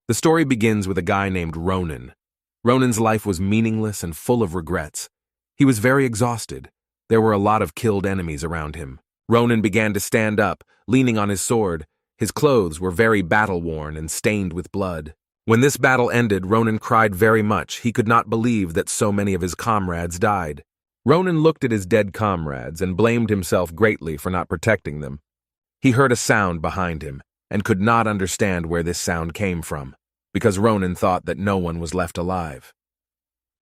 The story begins with a guy named Ronan. Ronan's life was meaningless and full of regrets. He was very exhausted. There were a lot of killed enemies around him. Ronan began to stand up, leaning on his sword. His clothes were very battle-worn and stained with blood. When this battle ended, Ronan cried very much. He could not believe that so many of his comrades died. Ronan looked at his dead comrades and blamed himself greatly for not protecting them. He heard a sound behind him and could not understand where this sound came from, because Ronan thought that no one was left alive.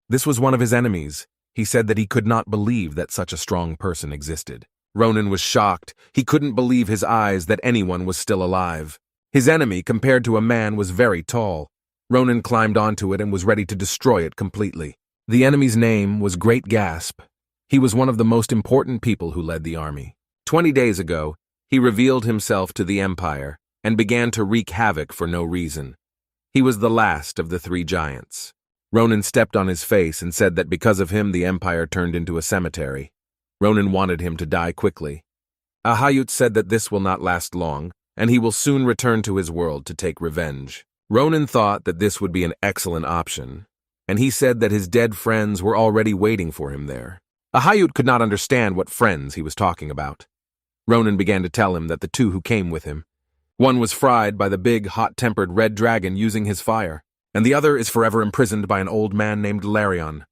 This was one of his enemies. He said that he could not believe that such a strong person existed. Ronan was shocked. He couldn't believe his eyes that anyone was still alive. His enemy, compared to a man, was very tall. Ronan climbed onto it and was ready to destroy it completely. The enemy's name was Great Gasp. He was one of the most important people who led the army. 20 days ago, he revealed himself to the Empire and began to wreak havoc for no reason. He was the last of the three giants. Ronan stepped on his face and said that because of him the Empire turned into a cemetery. Ronan wanted him to die quickly. Ahayut said that this will not last long, and he will soon return to his world to take revenge. Ronan thought that this would be an excellent option, and he said that his dead friends were already waiting for him there. Ahayut could not understand what friends he was talking about. Ronan began to tell him that the two who came with him, one was fried by the big, hot-tempered red dragon using his fire, and the other is forever imprisoned by an old man named Larion.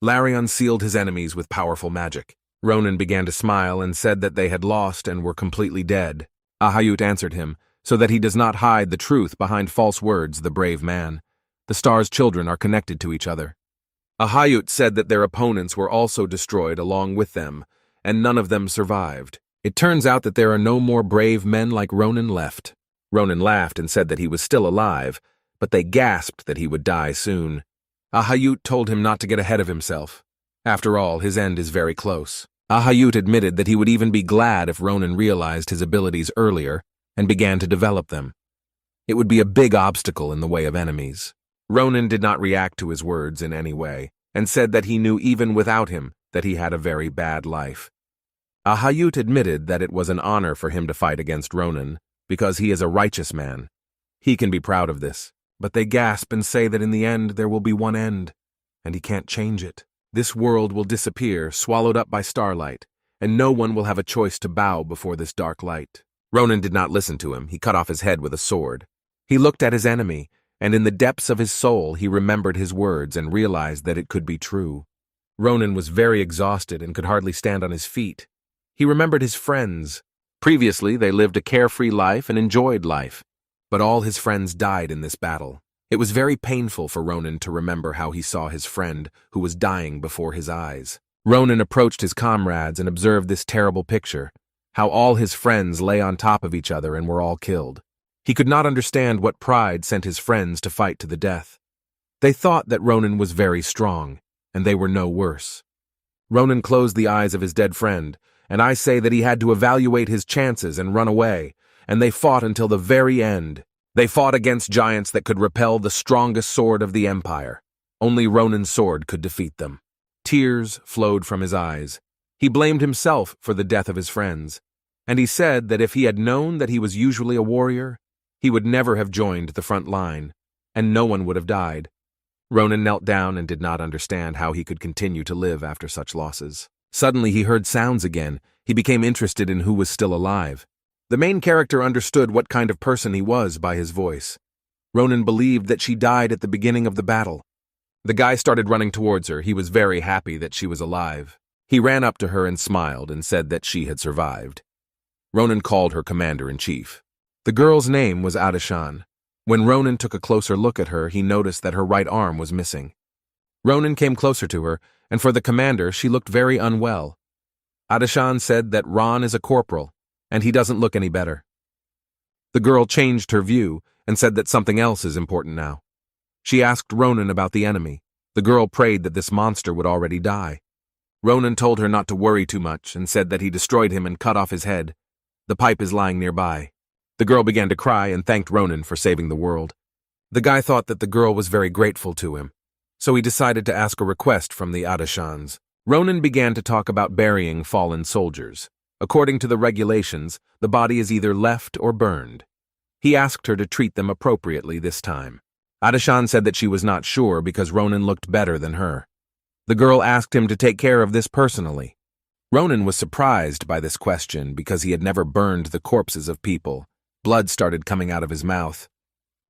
Larion sealed his enemies with powerful magic. Ronan began to smile and said that they had lost and were completely dead. Ahayut answered him, so that he does not hide the truth behind false words, the brave man. The star's children are connected to each other. Ahayut said that their opponents were also destroyed along with them, and none of them survived. It turns out that there are no more brave men like Ronan left. Ronan laughed and said that he was still alive, but they gasped that he would die soon. Ahayut told him not to get ahead of himself. After all, his end is very close. Ahayut admitted that he would even be glad if Ronan realized his abilities earlier and began to develop them. It would be a big obstacle in the way of enemies. Ronan did not react to his words in any way, and said that he knew even without him that he had a very bad life. Ahayut admitted that it was an honor for him to fight against Ronan, because he is a righteous man. He can be proud of this, but they gasp and say that in the end there will be one end, and he can't change it. This world will disappear, swallowed up by starlight, and no one will have a choice to bow before this dark light. Ronan did not listen to him. He cut off his head with a sword. He looked at his enemy, and in the depths of his soul he remembered his words and realized that it could be true. Ronan was very exhausted and could hardly stand on his feet. He remembered his friends. Previously, they lived a carefree life and enjoyed life, but all his friends died in this battle. It was very painful for Ronan to remember how he saw his friend, who was dying before his eyes. Ronan approached his comrades and observed this terrible picture, how all his friends lay on top of each other and were all killed. He could not understand what pride sent his friends to fight to the death. They thought that Ronan was very strong, and they were no worse. Ronan closed the eyes of his dead friend, and I say that he had to evaluate his chances and run away, and they fought until the very end. They fought against giants that could repel the strongest sword of the Empire. Only Ronan's sword could defeat them. Tears flowed from his eyes. He blamed himself for the death of his friends, and he said that if he had known that he was usually a warrior, he would never have joined the front line, and no one would have died. Ronan knelt down and did not understand how he could continue to live after such losses. Suddenly he heard sounds again. He became interested in who was still alive. The main character understood what kind of person he was by his voice. Ronan believed that she died at the beginning of the battle. The guy started running towards her. He was very happy that she was alive. He ran up to her and smiled and said that she had survived. Ronan called her commander-in-chief. The girl's name was Adeshan. When Ronan took a closer look at her, he noticed that her right arm was missing. Ronan came closer to her, and for the commander, she looked very unwell. Adeshan said that Ron is a corporal, and he doesn't look any better. The girl changed her view and said that something else is important now. She asked Ronan about the enemy. The girl prayed that this monster would already die. Ronan told her not to worry too much and said that he destroyed him and cut off his head. The pipe is lying nearby. The girl began to cry and thanked Ronan for saving the world. The guy thought that the girl was very grateful to him, so he decided to ask a request from the Adeshans. Ronan began to talk about burying fallen soldiers. According to the regulations, the body is either left or burned. He asked her to treat them appropriately this time. Adeshan said that she was not sure because Ronan looked better than her. The girl asked him to take care of this personally. Ronan was surprised by this question because he had never burned the corpses of people. Blood started coming out of his mouth.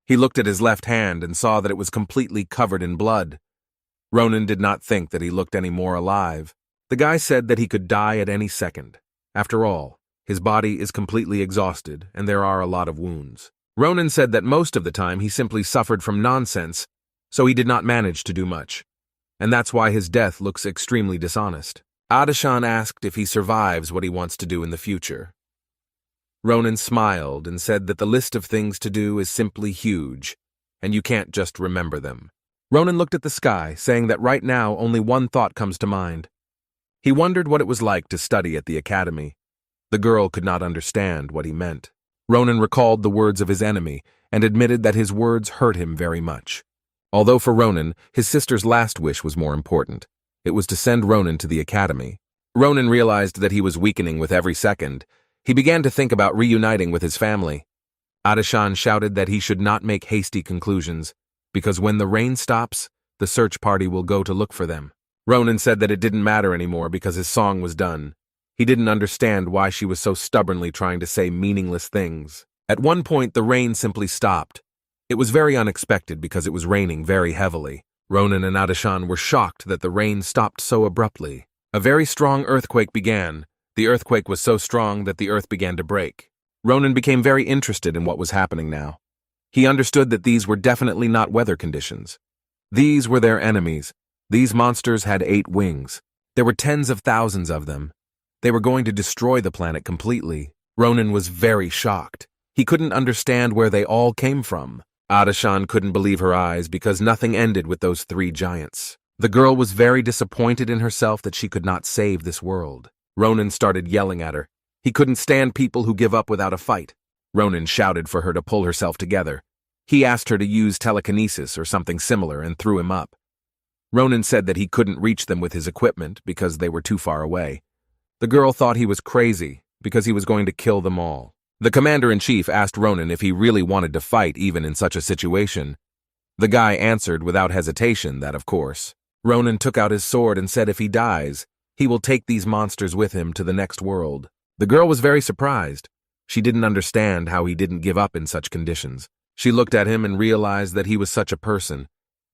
He looked at his left hand and saw that it was completely covered in blood. Ronan did not think that he looked any more alive. The guy said that he could die at any second. After all, his body is completely exhausted and there are a lot of wounds. Ronan said that most of the time he simply suffered from nonsense, so he did not manage to do much. And that's why his death looks extremely dishonest. Adeshan asked if he survives what he wants to do in the future. Ronan smiled and said that the list of things to do is simply huge, and you can't just remember them. Ronan looked at the sky, saying that right now only one thought comes to mind. He wondered what it was like to study at the academy. The girl could not understand what he meant. Ronan recalled the words of his enemy and admitted that his words hurt him very much. Although for Ronan, his sister's last wish was more important. It was to send Ronan to the academy. Ronan realized that he was weakening with every second. He began to think about reuniting with his family. Adeshan shouted that he should not make hasty conclusions, because when the rain stops, the search party will go to look for them. Ronan said that it didn't matter anymore because his song was done. He didn't understand why she was so stubbornly trying to say meaningless things. At one point, the rain simply stopped. It was very unexpected because it was raining very heavily. Ronan and Adeshan were shocked that the rain stopped so abruptly. A very strong earthquake began. The earthquake was so strong that the earth began to break. Ronan became very interested in what was happening now. He understood that these were definitely not weather conditions. These were their enemies. These monsters had 8 wings. There were tens of thousands of them. They were going to destroy the planet completely. Ronan was very shocked. He couldn't understand where they all came from. Adeshan couldn't believe her eyes because nothing ended with those 3 giants. The girl was very disappointed in herself that she could not save this world. Ronan started yelling at her. He couldn't stand people who give up without a fight. Ronan shouted for her to pull herself together. He asked her to use telekinesis or something similar and threw him up. Ronan said that he couldn't reach them with his equipment because they were too far away. The girl thought he was crazy because he was going to kill them all. The commander-in-chief asked Ronan if he really wanted to fight even in such a situation. The guy answered without hesitation that, of course. Ronan took out his sword and said if he dies, he will take these monsters with him to the next world. The girl was very surprised. She didn't understand how he didn't give up in such conditions. She looked at him and realized that he was such a person.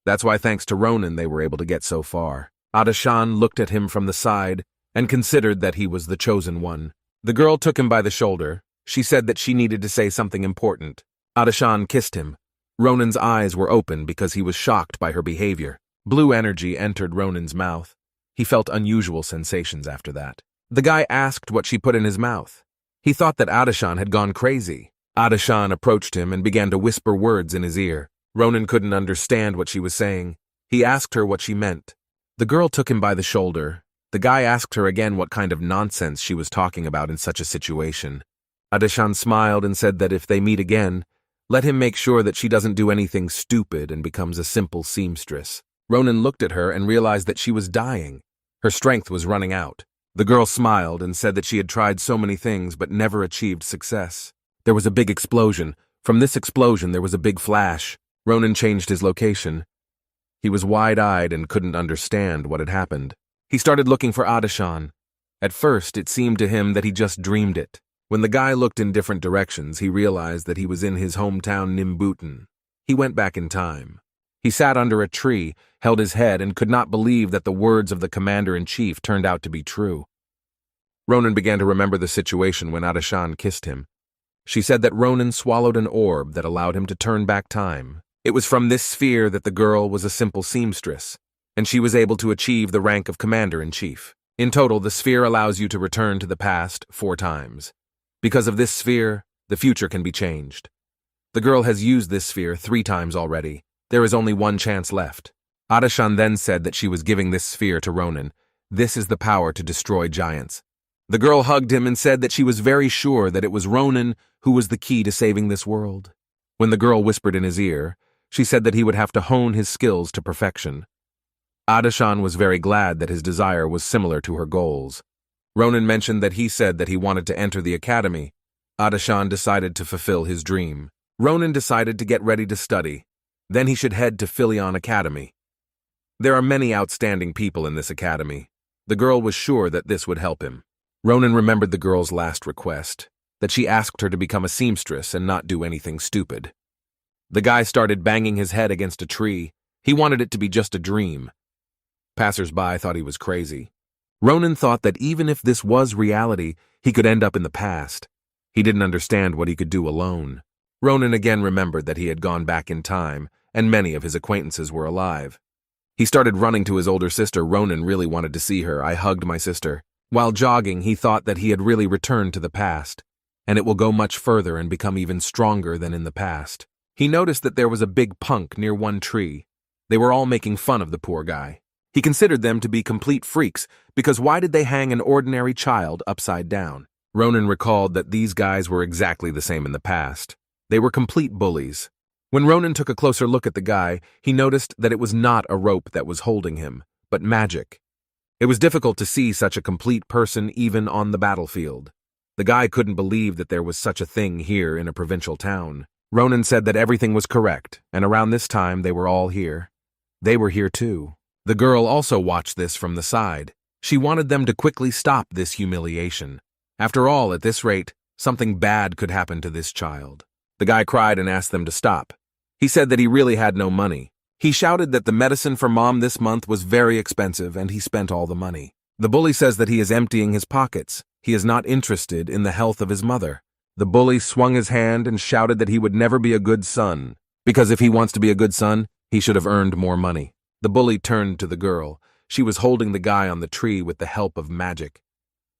That's why thanks to Ronan they were able to get so far. Adeshan looked at him from the side and considered that he was the chosen one. The girl took him by the shoulder. She said that she needed to say something important. Adeshan kissed him. Ronan's eyes were open because he was shocked by her behavior. Blue energy entered Ronan's mouth. He felt unusual sensations after that. The guy asked what she put in his mouth. He thought that Adeshan had gone crazy. Adeshan approached him and began to whisper words in his ear. Ronan couldn't understand what she was saying. He asked her what she meant. The girl took him by the shoulder. The guy asked her again what kind of nonsense she was talking about in such a situation. Adeshan smiled and said that if they meet again, let him make sure that she doesn't do anything stupid and becomes a simple seamstress. Ronan looked at her and realized that she was dying. Her strength was running out. The girl smiled and said that she had tried so many things but never achieved success. There was a big explosion. From this explosion there was a big flash. Ronan changed his location. He was wide-eyed and couldn't understand what had happened. He started looking for Adeshan. At first, it seemed to him that he just dreamed it. When the guy looked in different directions, he realized that he was in his hometown Nimbutan. He went back in time. He sat under a tree, held his head, and could not believe that the words of the commander-in-chief turned out to be true. Ronan began to remember the situation when Adeshan kissed him. She said that Ronan swallowed an orb that allowed him to turn back time. It was from this sphere that the girl was a simple seamstress, and she was able to achieve the rank of commander-in-chief. In total, the sphere allows you to return to the past 4 times. Because of this sphere, the future can be changed. The girl has used this sphere 3 times already. There is only 1 chance left. Adeshan then said that she was giving this sphere to Ronan. This is the power to destroy giants. The girl hugged him and said that she was very sure that it was Ronan who was the key to saving this world. When the girl whispered in his ear, she said that he would have to hone his skills to perfection. Adeshan was very glad that his desire was similar to her goals. Ronan mentioned that he said that he wanted to enter the academy. Adeshan decided to fulfill his dream. Ronan decided to get ready to study. Then he should head to Philion Academy. There are many outstanding people in this academy. The girl was sure that this would help him. Ronan remembered the girl's last request, that she asked her to become a seamstress and not do anything stupid. The guy started banging his head against a tree. He wanted it to be just a dream. Passers-by thought he was crazy. Ronan thought that even if this was reality, he could end up in the past. He didn't understand what he could do alone. Ronan again remembered that he had gone back in time, and many of his acquaintances were alive. He started running to his older sister. Ronan really wanted to see her. I hugged my sister. While jogging, he thought that he had really returned to the past, and it will go much further and become even stronger than in the past. He noticed that there was a big punk near one tree. They were all making fun of the poor guy. He considered them to be complete freaks, because why did they hang an ordinary child upside down? Ronan recalled that these guys were exactly the same in the past. They were complete bullies. When Ronan took a closer look at the guy, he noticed that it was not a rope that was holding him, but magic. It was difficult to see such a complete person even on the battlefield. The guy couldn't believe that there was such a thing here in a provincial town. Ronan said that everything was correct, and around this time they were all here. They were here too. The girl also watched this from the side. She wanted them to quickly stop this humiliation. After all, at this rate, something bad could happen to this child. The guy cried and asked them to stop. He said that he really had no money. He shouted that the medicine for Mom this month was very expensive and he spent all the money. The bully says that he is emptying his pockets. He is not interested in the health of his mother. The bully swung his hand and shouted that he would never be a good son, because if he wants to be a good son, he should have earned more money. The bully turned to the girl. She was holding the guy on the tree with the help of magic.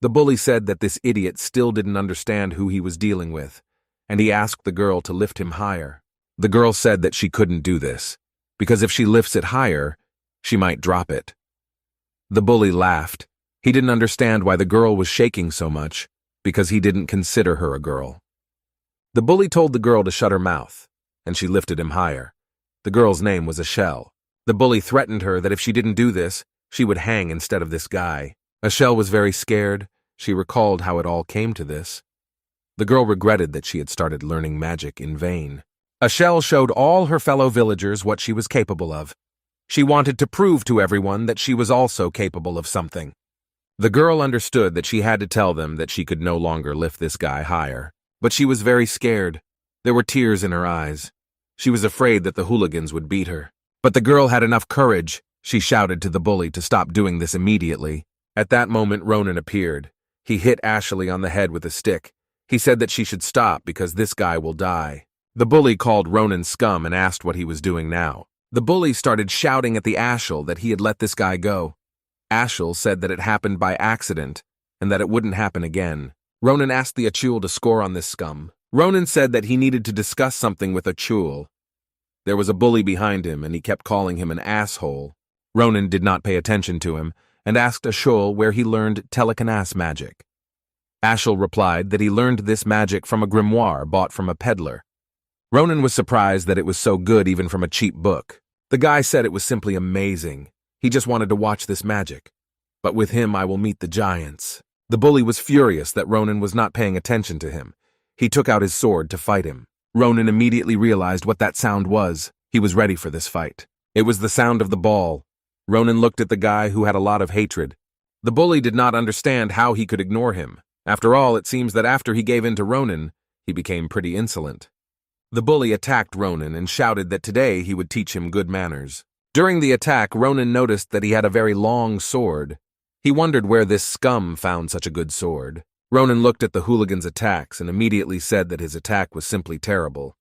The bully said that this idiot still didn't understand who he was dealing with, and he asked the girl to lift him higher. The girl said that she couldn't do this, because if she lifts it higher, she might drop it. The bully laughed. He didn't understand why the girl was shaking so much, because he didn't consider her a girl. The bully told the girl to shut her mouth, and she lifted him higher. The girl's name was Ashel. The bully threatened her that if she didn't do this, she would hang instead of this guy. Ashel was very scared. She recalled how it all came to this. The girl regretted that she had started learning magic in vain. Ashel showed all her fellow villagers what she was capable of. She wanted to prove to everyone that she was also capable of something. The girl understood that she had to tell them that she could no longer lift this guy higher. But she was very scared. There were tears in her eyes. She was afraid that the hooligans would beat her. But the girl had enough courage. She shouted to the bully to stop doing this immediately. At that moment, Ronan appeared. He hit Ashel on the head with a stick. He said that she should stop because this guy will die. The bully called Ronan scum and asked what he was doing now. The bully started shouting at the Ashel that he had let this guy go. Ashel said that it happened by accident and that it wouldn't happen again. Ronan asked the Achul to score on this scum. Ronan said that he needed to discuss something with Achul. There was a bully behind him and he kept calling him an asshole. Ronan did not pay attention to him and asked Ashel where he learned telekinesis magic. Ashel replied that he learned this magic from a grimoire bought from a peddler. Ronan was surprised that it was so good even from a cheap book. The guy said it was simply amazing. He just wanted to watch this magic. But with him I will meet the giants. The bully was furious that Ronan was not paying attention to him. He took out his sword to fight him. Ronan immediately realized what that sound was. He was ready for this fight. It was the sound of the ball. Ronan looked at the guy who had a lot of hatred. The bully did not understand how he could ignore him. After all, it seems that after he gave in to Ronan, he became pretty insolent. The bully attacked Ronan and shouted that today he would teach him good manners. During the attack, Ronan noticed that he had a very long sword. He wondered where this scum found such a good sword. Ronan looked at the hooligan's attacks and immediately said that his attack was simply terrible.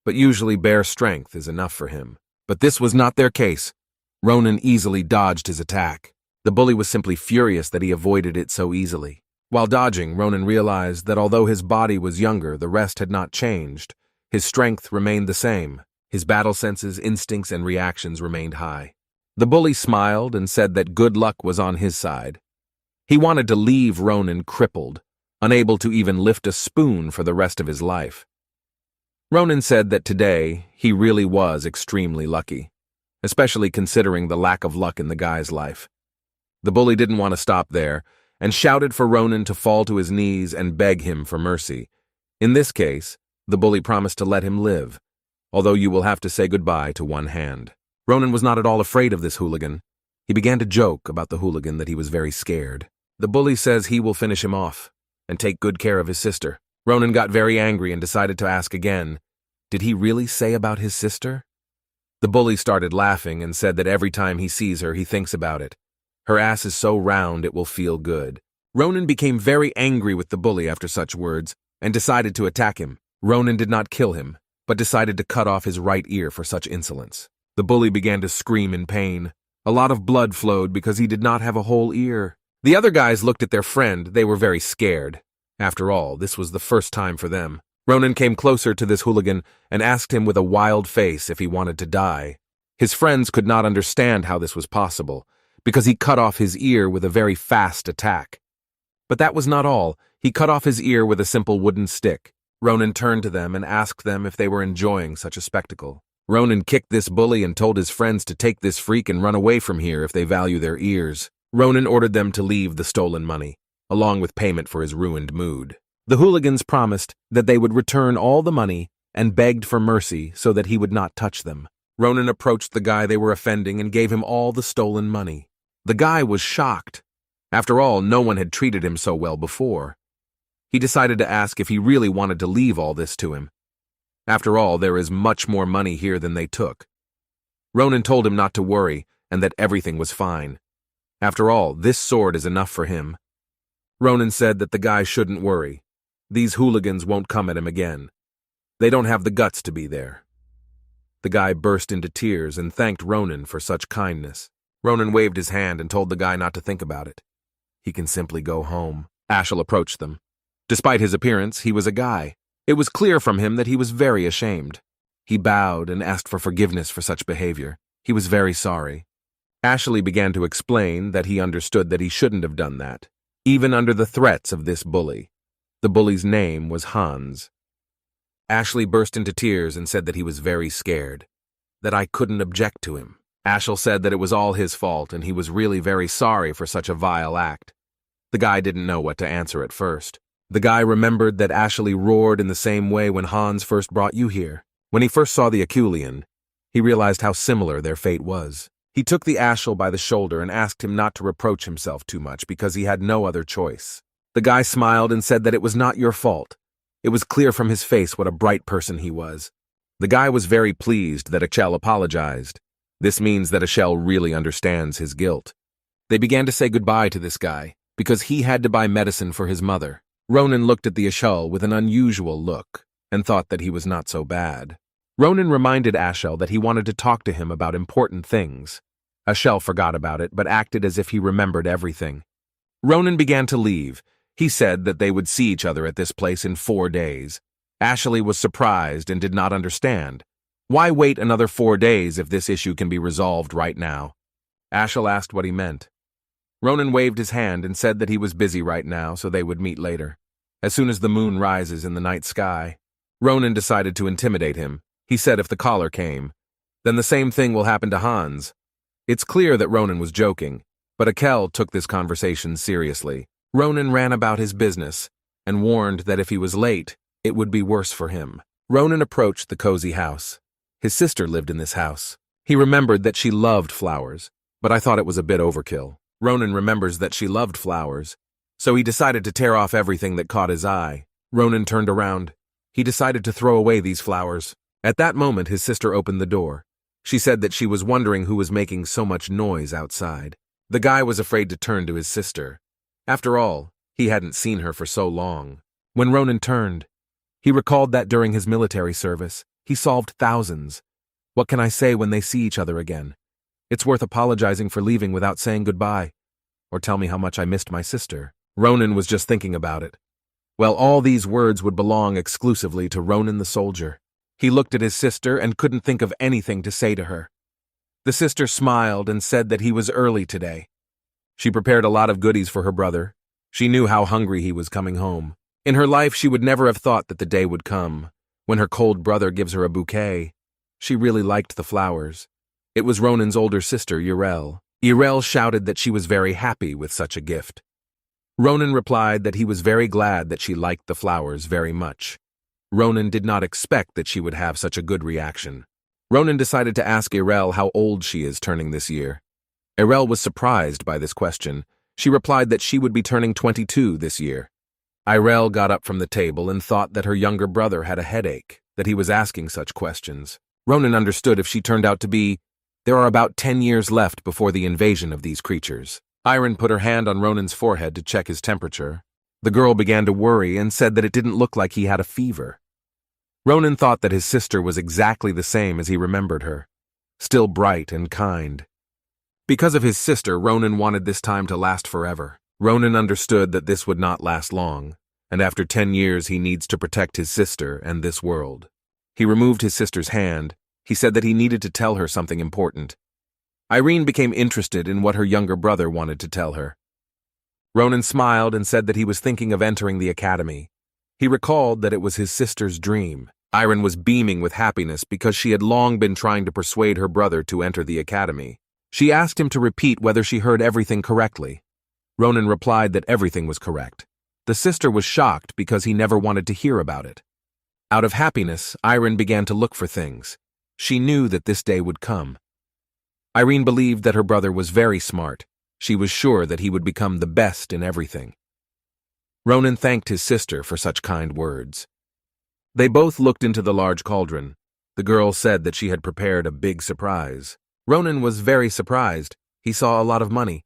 But usually bare strength is enough for him. But this was not their case. Ronan easily dodged his attack. The bully was simply furious that he avoided it so easily. While dodging, Ronan realized that although his body was younger, the rest had not changed. His strength remained the same. His battle senses, instincts, and reactions remained high. The bully smiled and said that good luck was on his side. He wanted to leave Ronan crippled, unable to even lift a spoon for the rest of his life. Ronan said that today he really was extremely lucky, especially considering the lack of luck in the guy's life. The bully didn't want to stop there and shouted for Ronan to fall to his knees and beg him for mercy. In this case, the bully promised to let him live. although you will have to say goodbye to one hand." Ronan was not at all afraid of this hooligan. He began to joke about the hooligan that he was very scared. "The bully says he will finish him off and take good care of his sister." Ronan got very angry and decided to ask again, did he really say about his sister? The bully started laughing and said that every time he sees her, he thinks about it. Her ass is so round it will feel good. Ronan became very angry with the bully after such words and decided to attack him. Ronan did not kill him, but decided to cut off his right ear for such insolence. The bully began to scream in pain. A lot of blood flowed because he did not have a whole ear. The other guys looked at their friend. They were very scared. After all, this was the first time for them. Ronan came closer to this hooligan and asked him with a wild face if he wanted to die. His friends could not understand how this was possible, because he cut off his ear with a very fast attack. But that was not all. He cut off his ear with a simple wooden stick. Ronan turned to them and asked them if they were enjoying such a spectacle. Ronan kicked this bully and told his friends to take this freak and run away from here if they value their ears. Ronan ordered them to leave the stolen money, along with payment for his ruined mood. The hooligans promised that they would return all the money and begged for mercy so that he would not touch them. Ronan approached the guy they were offending and gave him all the stolen money. The guy was shocked. After all, no one had treated him so well before. He decided to ask if he really wanted to leave all this to him. After all, there is much more money here than they took. Ronan told him not to worry and that everything was fine. After all, this sword is enough for him. Ronan said that the guy shouldn't worry. These hooligans won't come at him again. They don't have the guts to be there. The guy burst into tears and thanked Ronan for such kindness. Ronan waved his hand and told the guy not to think about it. He can simply go home. Ashel approached them. Despite his appearance, he was a guy. It was clear from him that he was very ashamed. He bowed and asked for forgiveness for such behavior. He was very sorry. Ashel began to explain that he understood that he shouldn't have done that, even under the threats of this bully. The bully's name was Hans. Ashel burst into tears and said that he was very scared, that I couldn't object to him. Ashel said that it was all his fault and he was really very sorry for such a vile act. The guy didn't know what to answer at first. The guy remembered that Ashel roared in the same way when Hans first brought you here. When he first saw the Aculian, he realized how similar their fate was. He took the Ashel by the shoulder and asked him not to reproach himself too much because he had no other choice. The guy smiled and said that it was not your fault. It was clear from his face what a bright person he was. The guy was very pleased that Ashel apologized. This means that Ashel really understands his guilt. They began to say goodbye to this guy because he had to buy medicine for his mother. Ronan looked at the Ashel with an unusual look and thought that he was not so bad. Ronan reminded Ashel that he wanted to talk to him about important things. Ashel forgot about it but acted as if he remembered everything. Ronan began to leave. He said that they would see each other at this place in 4 days. Ashel was surprised and did not understand. Why wait another 4 days if this issue can be resolved right now? Ashel asked what he meant. Ronan waved his hand and said that he was busy right now, so they would meet later, as soon as the moon rises in the night sky. Ronan decided to intimidate him. He said if the caller came, then the same thing will happen to Hans. It's clear that Ronan was joking, but Ashel took this conversation seriously. Ronan ran about his business and warned that if he was late, it would be worse for him. Ronan approached the cozy house. His sister lived in this house. He remembered that she loved flowers, but I thought it was a bit overkill. Ronan remembers that she loved flowers, so he decided to tear off everything that caught his eye. Ronan turned around. He decided to throw away these flowers. At that moment, his sister opened the door. She said that she was wondering who was making so much noise outside. The guy was afraid to turn to his sister. After all, he hadn't seen her for so long. When Ronan turned, he recalled that during his military service, he solved thousands. What can I say when they see each other again? It's worth apologizing for leaving without saying goodbye, or tell me how much I missed my sister. Ronan was just thinking about it. Well, all these words would belong exclusively to Ronan the soldier. He looked at his sister and couldn't think of anything to say to her. The sister smiled and said that he was early today. She prepared a lot of goodies for her brother. She knew how hungry he was coming home. In her life, she would never have thought that the day would come when her cold brother gives her a bouquet. She really liked the flowers. It was Ronan's older sister, Yrel. Yrel shouted that she was very happy with such a gift. Ronan replied that he was very glad that she liked the flowers very much. Ronan did not expect that she would have such a good reaction. Ronan decided to ask Irel how old she is turning this year. Irel was surprised by this question. She replied that she would be turning 22 this year. Irel got up from the table and thought that her younger brother had a headache, that he was asking such questions. Ronan understood if she turned out to be, there are about 10 years left before the invasion of these creatures. Iron put her hand on Ronan's forehead to check his temperature. The girl began to worry and said that it didn't look like he had a fever. Ronan thought that his sister was exactly the same as he remembered her, still bright and kind. Because of his sister, Ronan wanted this time to last forever. Ronan understood that this would not last long, and after 10 years he needs to protect his sister and this world. He removed his sister's hand. He said that he needed to tell her something important. Irene became interested in what her younger brother wanted to tell her. Ronan smiled and said that he was thinking of entering the academy. He recalled that it was his sister's dream. Irene was beaming with happiness because she had long been trying to persuade her brother to enter the academy. She asked him to repeat whether she heard everything correctly. Ronan replied that everything was correct. The sister was shocked because he never wanted to hear about it. Out of happiness, Irene began to look for things. She knew that this day would come. Irene believed that her brother was very smart. She was sure that he would become the best in everything. Ronan thanked his sister for such kind words. They both looked into the large cauldron. The girl said that she had prepared a big surprise. Ronan was very surprised. He saw a lot of money.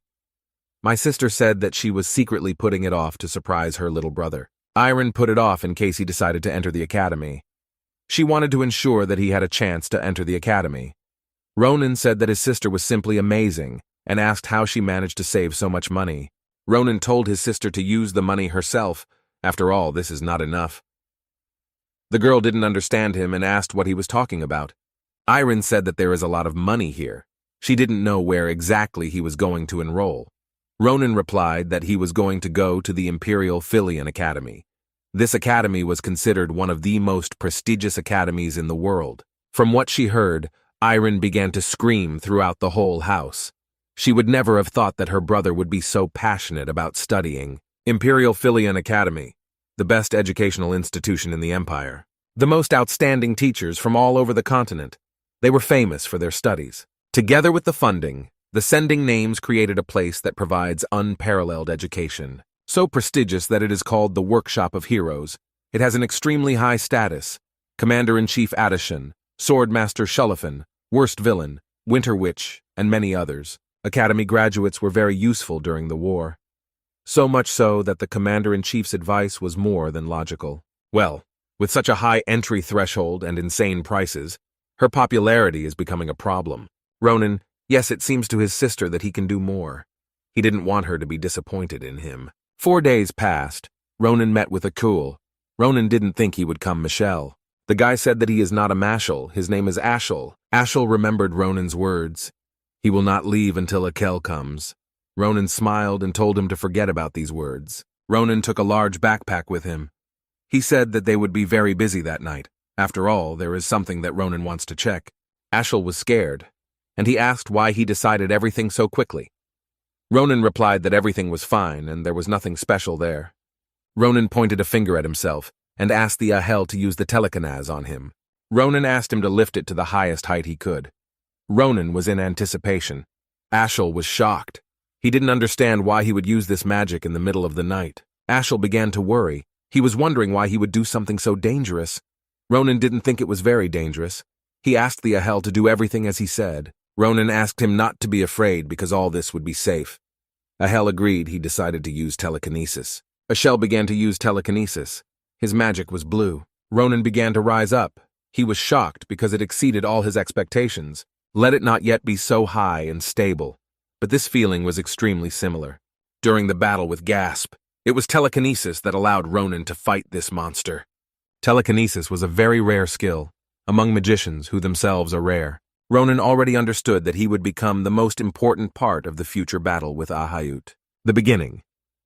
My sister said that she was secretly putting it off to surprise her little brother. Irene put it off in case he decided to enter the academy. She wanted to ensure that he had a chance to enter the academy. Ronan said that his sister was simply amazing and asked how she managed to save so much money. Ronan told his sister to use the money herself. After all, this is not enough. The girl didn't understand him and asked what he was talking about. Irene said that there is a lot of money here. She didn't know where exactly he was going to enroll. Ronan replied that he was going to go to the Imperial Filian Academy. This academy was considered one of the most prestigious academies in the world. From what she heard, Irene began to scream throughout the whole house. She would never have thought that her brother would be so passionate about studying. Imperial Filian Academy, the best educational institution in the Empire. The most outstanding teachers from all over the continent. They were famous for their studies. Together with the funding, the sending names created a place that provides unparalleled education. So prestigious that it is called the Workshop of Heroes. It has an extremely high status. Commander-in-Chief Ashel, Swordmaster Shullafin, Worst Villain, Winter Witch, and many others. Academy graduates were very useful during the war. So much so that the Commander-in-Chief's advice was more than logical. Well, with such a high entry threshold and insane prices, her popularity is becoming a problem. Ronan, yes, it seems to his sister that he can do more. He didn't want her to be disappointed in him. 4 days passed. Ronan met with Akul. Ronan didn't think he would come Michelle. The guy said that he is not a Mashal, his name is Ashel. Ashel remembered Ronan's words. He will not leave until Akel comes. Ronan smiled and told him to forget about these words. Ronan took a large backpack with him. He said that they would be very busy that night. After all, there is something that Ronan wants to check. Ashel was scared, and he asked why he decided everything so quickly. Ronan replied that everything was fine and there was nothing special there. Ronan pointed a finger at himself and asked the Ahel to use the telekinesis on him. Ronan asked him to lift it to the highest height he could. Ronan was in anticipation. Ashel was shocked. He didn't understand why he would use this magic in the middle of the night. Ashel began to worry. He was wondering why he would do something so dangerous. Ronan didn't think it was very dangerous. He asked the Ahel to do everything as he said. Ronan asked him not to be afraid because all this would be safe. Ahel agreed. He decided to use telekinesis. Ashel began to use telekinesis. His magic was blue. Ronan began to rise up. He was shocked because it exceeded all his expectations. Let it not yet be so high and stable. But this feeling was extremely similar. During the battle with Gasp, it was telekinesis that allowed Ronan to fight this monster. Telekinesis was a very rare skill, among magicians who themselves are rare. Ronan already understood that he would become the most important part of the future battle with Ahayut. The beginning.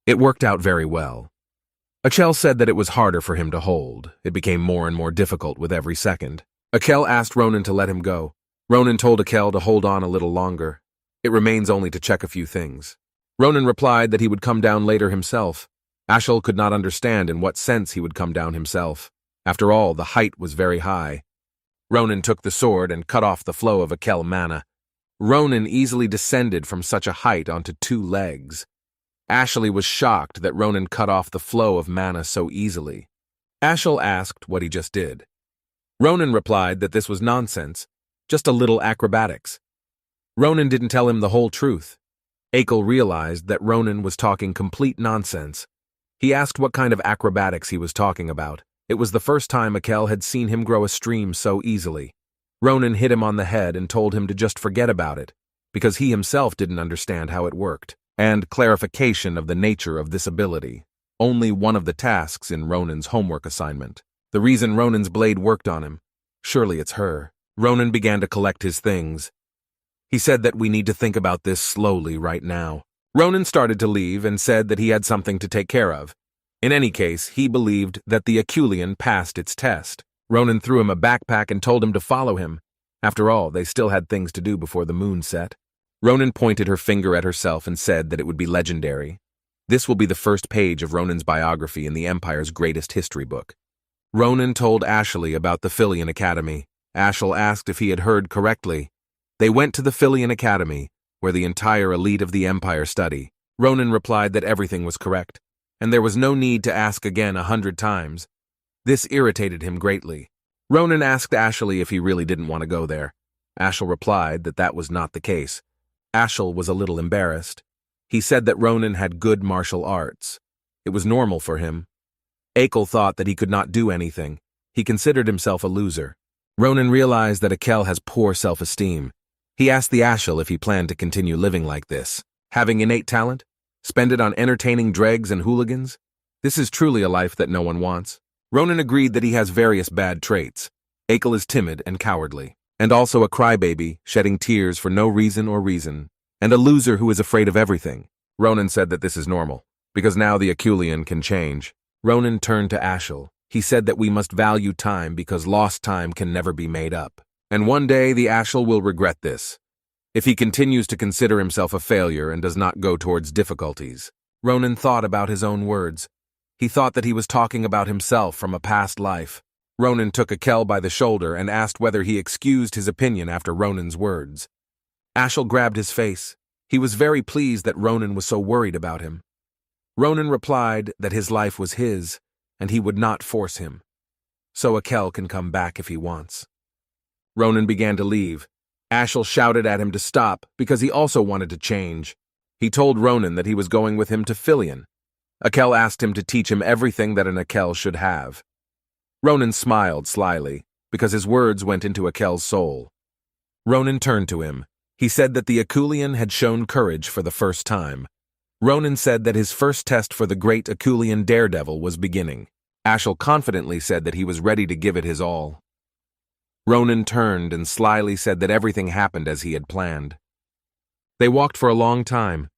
It worked out very well. Achel said that it was harder for him to hold. It became more and more difficult with every second. Akel asked Ronan to let him go. Ronan told Akel to hold on a little longer. It remains only to check a few things. Ronan replied that he would come down later himself. Ashel could not understand in what sense he would come down himself. After all, the height was very high. Ronan took the sword and cut off the flow of Ashel mana. Ronan easily descended from such a height onto 2 legs. Ashel was shocked that Ronan cut off the flow of mana so easily. Ashel asked what he just did. Ronan replied that this was nonsense, just a little acrobatics. Ronan didn't tell him the whole truth. Ashel realized that Ronan was talking complete nonsense. He asked what kind of acrobatics he was talking about. It was the first time Ashel had seen him grow a stream so easily. Ronan hit him on the head and told him to just forget about it, because he himself didn't understand how it worked, and clarification of the nature of this ability. Only one of the tasks in Ronan's homework assignment. The reason Ronan's blade worked on him. Surely it's her. Ronan began to collect his things. He said that we need to think about this slowly right now. Ronan started to leave and said that he had something to take care of. In any case, he believed that the Acheulean passed its test. Ronan threw him a backpack and told him to follow him. After all, they still had things to do before the moon set. Ronan pointed her finger at herself and said that it would be legendary. This will be the first page of Ronan's biography in the Empire's greatest history book. Ronan told Ashel about the Filian Academy. Ashel asked if he had heard correctly. They went to the Filian Academy, where the entire elite of the Empire study. Ronan replied that everything was correct, and there was no need to ask again 100 times. This irritated him greatly. Ronan asked Ashel if he really didn't want to go there. Ashel replied that that was not the case. Ashel was a little embarrassed. He said that Ronan had good martial arts. It was normal for him. Ashel thought that he could not do anything. He considered himself a loser. Ronan realized that Ashel has poor self-esteem. He asked the Ashel if he planned to continue living like this. Having innate talent? Spend it on entertaining dregs and hooligans? This is truly a life that no one wants. Ronan agreed that he has various bad traits. Ashel is timid and cowardly, and also a crybaby, shedding tears for no reason or reason, and a loser who is afraid of everything. Ronan said that this is normal, because now the Acheulean can change. Ronan turned to Ashel. He said that we must value time because lost time can never be made up. And one day the Ashel will regret this, if he continues to consider himself a failure and does not go towards difficulties. Ronan thought about his own words. He thought that he was talking about himself from a past life. Ronan took Ashel by the shoulder and asked whether he excused his opinion after Ronan's words. Ashel grabbed his face. He was very pleased that Ronan was so worried about him. Ronan replied that his life was his, and he would not force him. So Ashel can come back if he wants. Ronan began to leave. Ashel shouted at him to stop because he also wanted to change. He told Ronan that he was going with him to Filian. Ashel asked him to teach him everything that an Ashel should have. Ronan smiled slyly because his words went into Achel's soul. Ronan turned to him. He said that the Acheulean had shown courage for the first time. Ronan said that his first test for the great Acheulean daredevil was beginning. Ashel confidently said that he was ready to give it his all. Ronan turned and slyly said that everything happened as he had planned. They walked for a long time.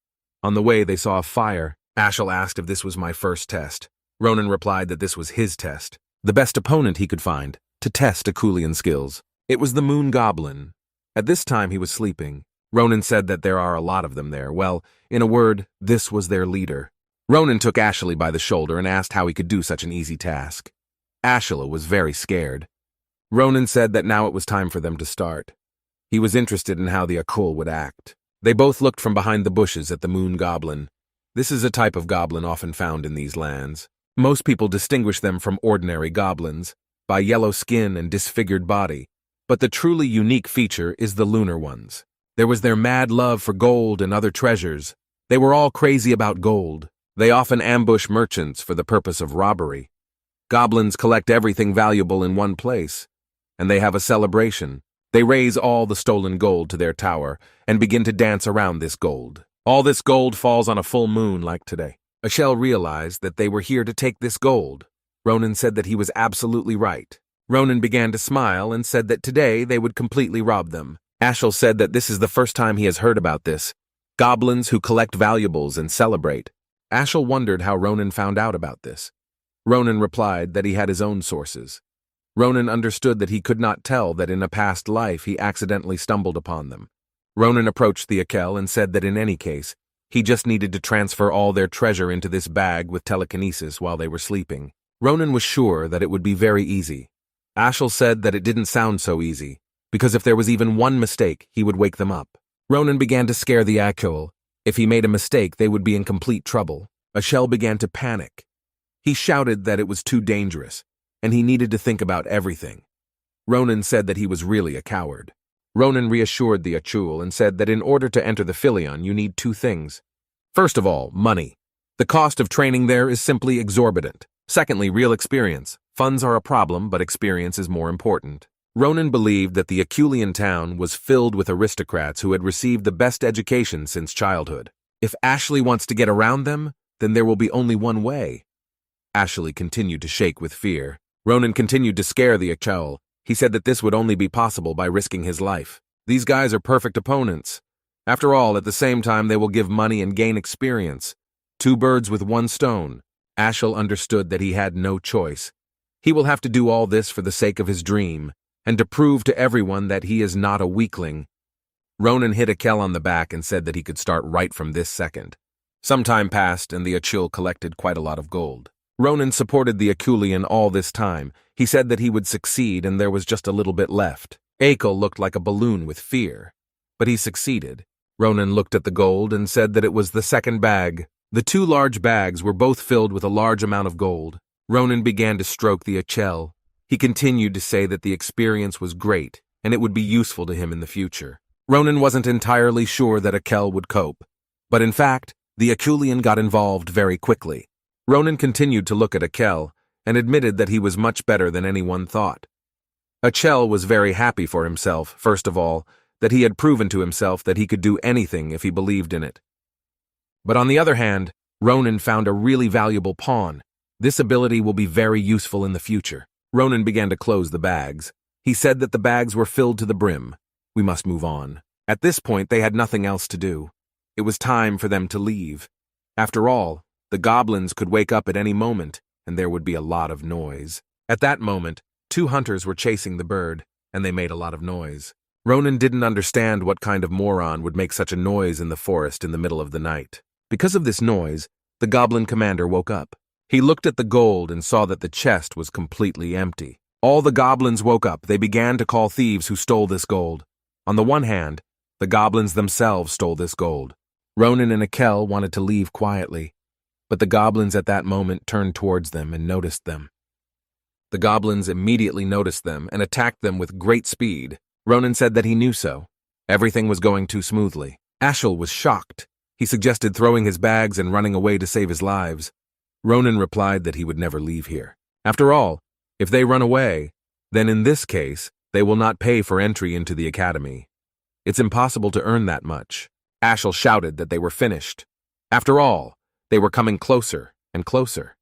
On the way, they saw a fire. Ashel asked if this was my first test. Ronan replied that this was his test, the best opponent he could find, to test Acheulean skills. It was the moon goblin. At this time, he was sleeping. Ronan said that there are a lot of them there. Well, in a word, this was their leader. Ronan took Ashel by the shoulder and asked how he could do such an easy task. Ashel was very scared. Ronan said that now it was time for them to start. He was interested in how the Achel would act. They both looked from behind the bushes at the moon goblin. This is a type of goblin often found in these lands. Most people distinguish them from ordinary goblins by yellow skin and disfigured body, but the truly unique feature is the lunar ones. There was their mad love for gold and other treasures. They were all crazy about gold. They often ambush merchants for the purpose of robbery. Goblins collect everything valuable in one place, and they have a celebration. They raise all the stolen gold to their tower and begin to dance around this gold. All this gold falls on a full moon like today. Ashel realized that they were here to take this gold. Ronan said that he was absolutely right. Ronan began to smile and said that today they would completely rob them. Ashel said that this is the first time he has heard about this. Goblins who collect valuables and celebrate. Ashel wondered how Ronan found out about this. Ronan replied that he had his own sources. Ronan understood that he could not tell that in a past life he accidentally stumbled upon them. Ronan approached the Ashel and said that in any case, he just needed to transfer all their treasure into this bag with telekinesis while they were sleeping. Ronan was sure that it would be very easy. Ashel said that it didn't sound so easy, because if there was even one mistake, he would wake them up. Ronan began to scare the Ashel. If he made a mistake, they would be in complete trouble. Ashel began to panic. He shouted that it was too dangerous, and he needed to think about everything. Ronan said that he was really a coward. Ronan reassured the Achul and said that in order to enter the Philion, you need two things. First of all, money. The cost of training there is simply exorbitant. Secondly, real experience. Funds are a problem, but experience is more important. Ronan believed that the Achulian town was filled with aristocrats who had received the best education since childhood. If Ashley wants to get around them, then there will be only one way. Ashley continued to shake with fear. Ronan continued to scare the Achul. He said that this would only be possible by risking his life. These guys are perfect opponents. After all, at the same time, they will give money and gain experience. Two birds with one stone. Ashel understood that he had no choice. He will have to do all this for the sake of his dream, and to prove to everyone that he is not a weakling. Ronan hit Akel on the back and said that he could start right from this second. Some time passed, and the Achul collected quite a lot of gold. Ronan supported the Achulian all this time. He said that he would succeed, and there was just a little bit left. Akel looked like a balloon with fear, but he succeeded. Ronan looked at the gold and said that it was the second bag. The two large bags were both filled with a large amount of gold. Ronan began to stroke the Achel. He continued to say that the experience was great, and it would be useful to him in the future. Ronan wasn't entirely sure that Akel would cope, but in fact, the Achulian got involved very quickly. Ronan continued to look at Akel and admitted that he was much better than anyone thought. Achel was very happy for himself, first of all, that he had proven to himself that he could do anything if he believed in it. But on the other hand, Ronan found a really valuable pawn. This ability will be very useful in the future. Ronan began to close the bags. He said that the bags were filled to the brim. We must move on. At this point, they had nothing else to do. It was time for them to leave. After all, the goblins could wake up at any moment, and there would be a lot of noise. At that moment, two hunters were chasing the bird, and they made a lot of noise. Ronan didn't understand what kind of moron would make such a noise in the forest in the middle of the night. Because of this noise, the goblin commander woke up. He looked at the gold and saw that the chest was completely empty. All the goblins woke up. They began to call thieves who stole this gold. On the one hand, the goblins themselves stole this gold. Ronan and Akel wanted to leave quietly, but the goblins at that moment turned towards them and noticed them. The goblins immediately noticed them and attacked them with great speed. Ronan said that he knew so. Everything was going too smoothly. Ashel was shocked. He suggested throwing his bags and running away to save his lives. Ronan replied that he would never leave here. After all, if they run away, then in this case, they will not pay for entry into the academy. It's impossible to earn that much. Ashel shouted that they were finished. After all, they were coming closer and closer.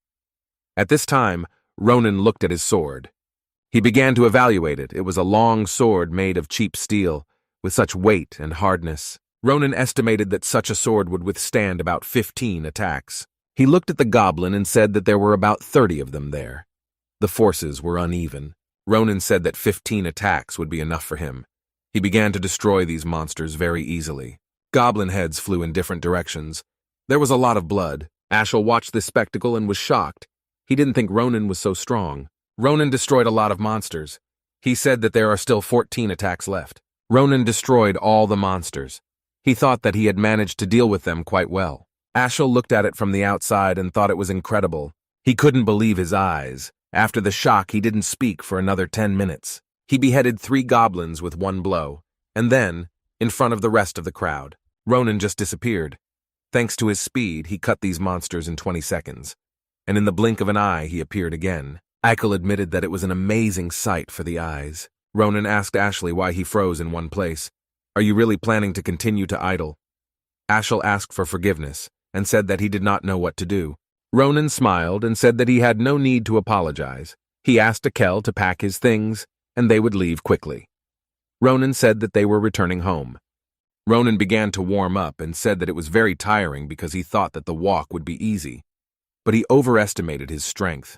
At this time, Ronan looked at his sword. He began to evaluate it. It was a long sword made of cheap steel, with such weight and hardness. Ronan estimated that such a sword would withstand about 15 attacks. He looked at the goblin and said that there were about 30 of them there. The forces were uneven. Ronan said that 15 attacks would be enough for him. He began to destroy these monsters very easily. Goblin heads flew in different directions. There was a lot of blood. Ashel watched this spectacle and was shocked. He didn't think Ronan was so strong. Ronan destroyed a lot of monsters. He said that there are still 14 attacks left. Ronan destroyed all the monsters. He thought that he had managed to deal with them quite well. Ashel looked at it from the outside and thought it was incredible. He couldn't believe his eyes. After the shock, he didn't speak for another 10 minutes. He beheaded 3 goblins with one blow, and then, in front of the rest of the crowd, Ronan just disappeared. Thanks to his speed, he cut these monsters in 20 seconds, and in the blink of an eye, he appeared again. Ashel admitted that it was an amazing sight for the eyes. Ronan asked Ashley why he froze in one place. Are you really planning to continue to idle? Ashel asked for forgiveness and said that he did not know what to do. Ronan smiled and said that he had no need to apologize. He asked Akel to pack his things, and they would leave quickly. Ronan said that they were returning home. Ronan began to warm up and said that it was very tiring because he thought that the walk would be easy, but he overestimated his strength.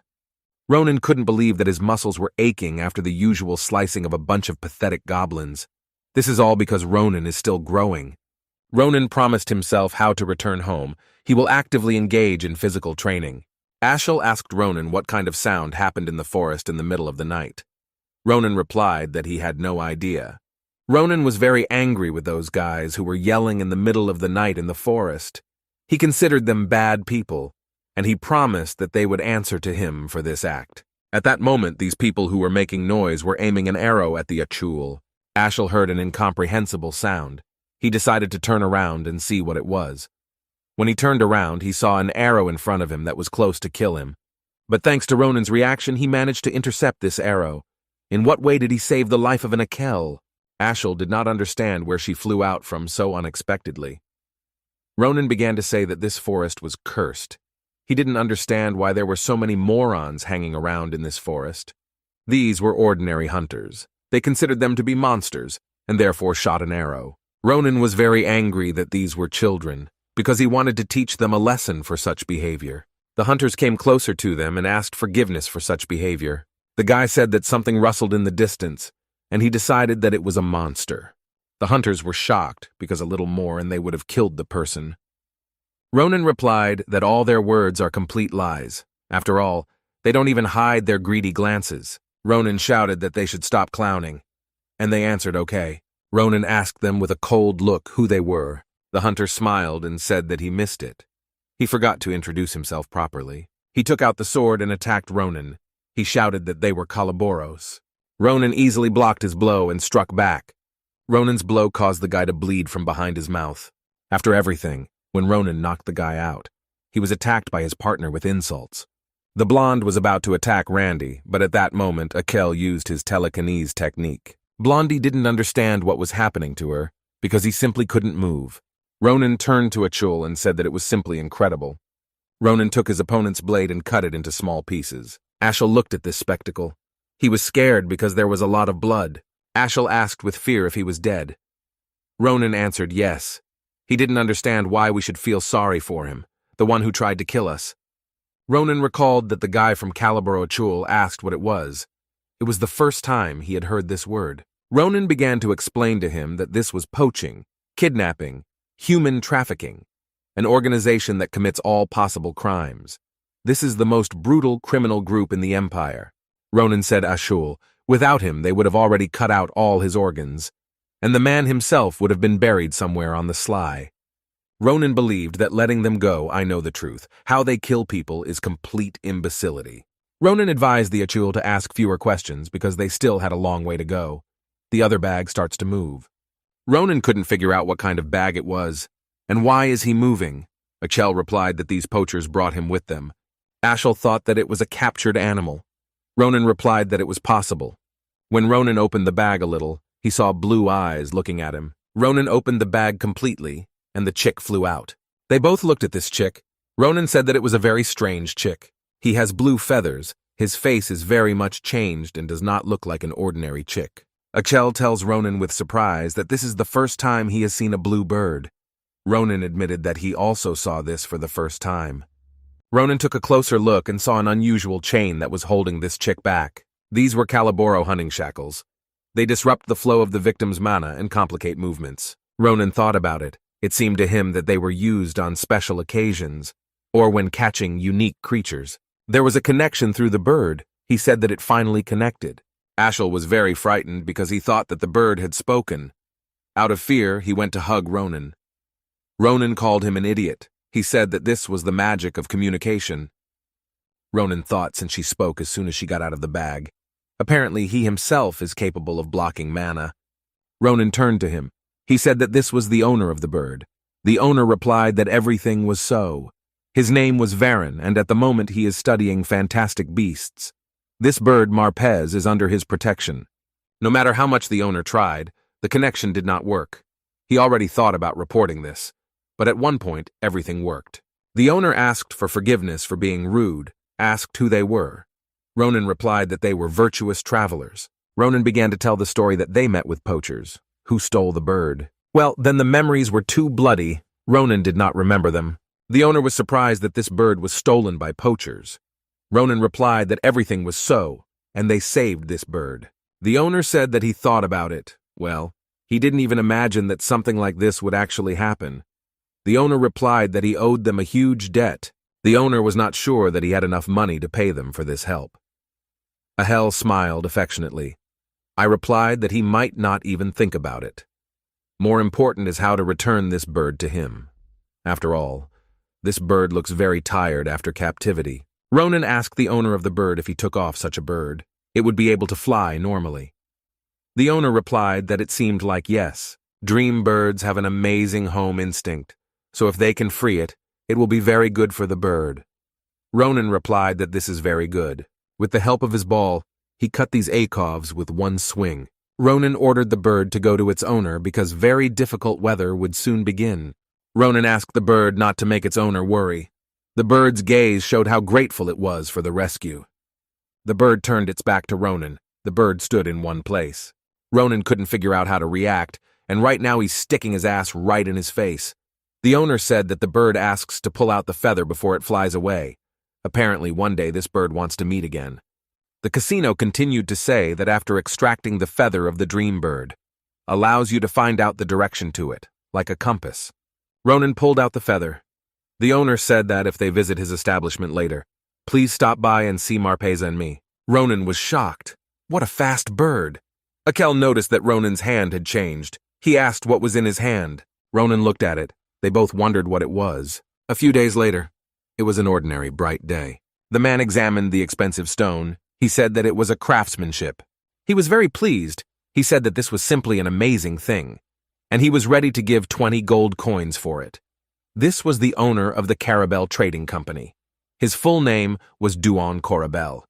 Ronan couldn't believe that his muscles were aching after the usual slicing of a bunch of pathetic goblins. This is all because Ronan is still growing. Ronan promised himself how to return home. He will actively engage in physical training. Ashel asked Ronan what kind of sound happened in the forest in the middle of the night. Ronan replied that he had no idea. Ronan was very angry with those guys who were yelling in the middle of the night in the forest. He considered them bad people, and he promised that they would answer to him for this act. At that moment, these people who were making noise were aiming an arrow at the Ashel. Ashel heard an incomprehensible sound. He decided to turn around and see what it was. When he turned around, he saw an arrow in front of him that was close to kill him. But thanks to Ronan's reaction, he managed to intercept this arrow. In what way did he save the life of an Ashel? Ashel did not understand where she flew out from so unexpectedly. Ronan began to say that this forest was cursed. He didn't understand why there were so many morons hanging around in this forest. These were ordinary hunters. They considered them to be monsters, and therefore shot an arrow. Ronan was very angry that these were children, because he wanted to teach them a lesson for such behavior. The hunters came closer to them and asked forgiveness for such behavior. The guy said that something rustled in the distance, and he decided that it was a monster. The hunters were shocked, because a little more and they would have killed the person. Ronan replied that all their words are complete lies. After all, they don't even hide their greedy glances. Ronan shouted that they should stop clowning, and they answered okay. Ronan asked them with a cold look who they were. The hunter smiled and said that he missed it. He forgot to introduce himself properly. He took out the sword and attacked Ronan. He shouted that they were Calaboros. Ronan easily blocked his blow and struck back. Ronan's blow caused the guy to bleed from behind his mouth. After everything, when Ronan knocked the guy out, he was attacked by his partner with insults. The blonde was about to attack Randy, but at that moment, Ashel used his telekinesis technique. Blondie didn't understand what was happening to her, because he simply couldn't move. Ronan turned to Ashel and said that it was simply incredible. Ronan took his opponent's blade and cut it into small pieces. Ashel looked at this spectacle. He was scared because there was a lot of blood. Ashel asked with fear if he was dead. Ronan answered yes. He didn't understand why we should feel sorry for him, the one who tried to kill us. Ronan recalled that the guy from Calabro Ashel asked what it was. It was the first time he had heard this word. Ronan began to explain to him that this was poaching, kidnapping, human trafficking, an organization that commits all possible crimes. This is the most brutal criminal group in the Empire. Ronan said Ashel. Without him, they would have already cut out all his organs, and the man himself would have been buried somewhere on the sly. Ronan believed that letting them go, I know the truth, how they kill people is complete imbecility. Ronan advised the Ashel to ask fewer questions because they still had a long way to go. The other bag starts to move. Ronan couldn't figure out what kind of bag it was. And why is he moving? Ashel replied that these poachers brought him with them. Ashel thought that it was a captured animal. Ronan replied that it was possible. When Ronan opened the bag a little, he saw blue eyes looking at him. Ronan opened the bag completely, and the chick flew out. They both looked at this chick. Ronan said that it was a very strange chick. He has blue feathers, his face is very much changed and does not look like an ordinary chick. Ashel tells Ronan with surprise that this is the first time he has seen a blue bird. Ronan admitted that he also saw this for the first time. Ronan took a closer look and saw an unusual chain that was holding this chick back. These were Calaboro hunting shackles. They disrupt the flow of the victim's mana and complicate movements. Ronan thought about it. It seemed to him that they were used on special occasions, or when catching unique creatures. There was a connection through the bird. He said that it finally connected. Ashel was very frightened because he thought that the bird had spoken. Out of fear, he went to hug Ronan. Ronan called him an idiot. He said that this was the magic of communication. Ronan thought since she spoke as soon as she got out of the bag. Apparently, he himself is capable of blocking mana. Ronan turned to him. He said that this was the owner of the bird. The owner replied that everything was so. His name was Varen, and at the moment he is studying fantastic beasts. This bird, Marpez, is under his protection. No matter how much the owner tried, the connection did not work. He already thought about reporting this, but at one point, everything worked. The owner asked for forgiveness for being rude, asked who they were. Ronan replied that they were virtuous travelers. Ronan began to tell the story that they met with poachers, who stole the bird. Well, then the memories were too bloody. Ronan did not remember them. The owner was surprised that this bird was stolen by poachers. Ronan replied that everything was so, and they saved this bird. The owner said that he thought about it. Well, he didn't even imagine that something like this would actually happen. The owner replied that he owed them a huge debt. The owner was not sure that he had enough money to pay them for this help. Ashel smiled affectionately. I replied that he might not even think about it. More important is how to return this bird to him. After all, this bird looks very tired after captivity. Ronan asked the owner of the bird if he took off such a bird, it would be able to fly normally. The owner replied that it seemed like yes. Dream birds have an amazing home instinct, so if they can free it, it will be very good for the bird. Ronan replied that this is very good. With the help of his ball, he cut these acorns with one swing. Ronan ordered the bird to go to its owner because very difficult weather would soon begin. Ronan asked the bird not to make its owner worry. The bird's gaze showed how grateful it was for the rescue. The bird turned its back to Ronan. The bird stood in one place. Ronan couldn't figure out how to react, and right now he's sticking his ass right in his face. The owner said that the bird asks to pull out the feather before it flies away. Apparently, one day this bird wants to meet again. The casino continued to say that after extracting the feather of the dream bird, allows you to find out the direction to it, like a compass. Ronan pulled out the feather. The owner said that if they visit his establishment later, please stop by and see Marpesa and me. Ronan was shocked. What a fast bird! Ashel noticed that Ronan's hand had changed. He asked what was in his hand. Ronan looked at it. They both wondered what it was. A few days later, it was an ordinary bright day. The man examined the expensive stone. He said that it was a craftsmanship. He was very pleased. He said that this was simply an amazing thing, and he was ready to give 20 gold coins for it. This was the owner of the Carabel Trading Company. His full name was Duan Corabel.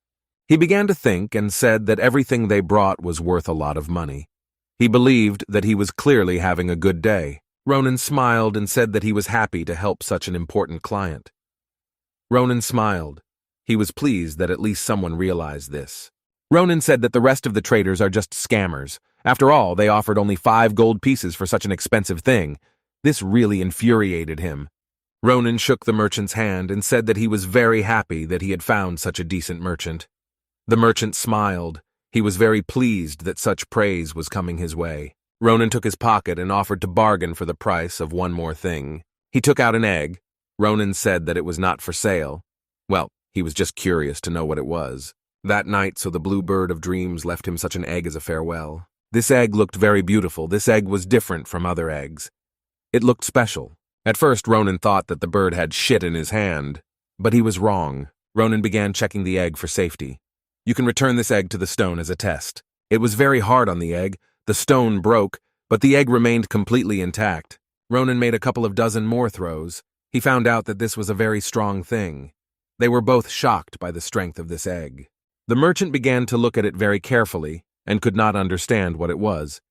He began to think and said that everything they brought was worth a lot of money. He believed that he was clearly having a good day. Ronan smiled and said that he was happy to help such an important client. Ronan smiled. He was pleased that at least someone realized this. Ronan said that the rest of the traders are just scammers. After all, they offered only 5 gold pieces for such an expensive thing. This really infuriated him. Ronan shook the merchant's hand and said that he was very happy that he had found such a decent merchant. The merchant smiled. He was very pleased that such praise was coming his way. Ronan took his pocket and offered to bargain for the price of one more thing. He took out an egg. Ronan said that it was not for sale. Well, he was just curious to know what it was. That night, so the blue bird of dreams left him such an egg as a farewell. This egg looked very beautiful. This egg was different from other eggs. It looked special. At first, Ronan thought that the bird had shit in his hand, but he was wrong. Ronan began checking the egg for safety. You can return this egg to the stone as a test. It was very hard on the egg. The stone broke, but the egg remained completely intact. Ronan made a couple of dozen more throws. He found out that this was a very strong thing. They were both shocked by the strength of this egg. The merchant began to look at it very carefully and could not understand what it was.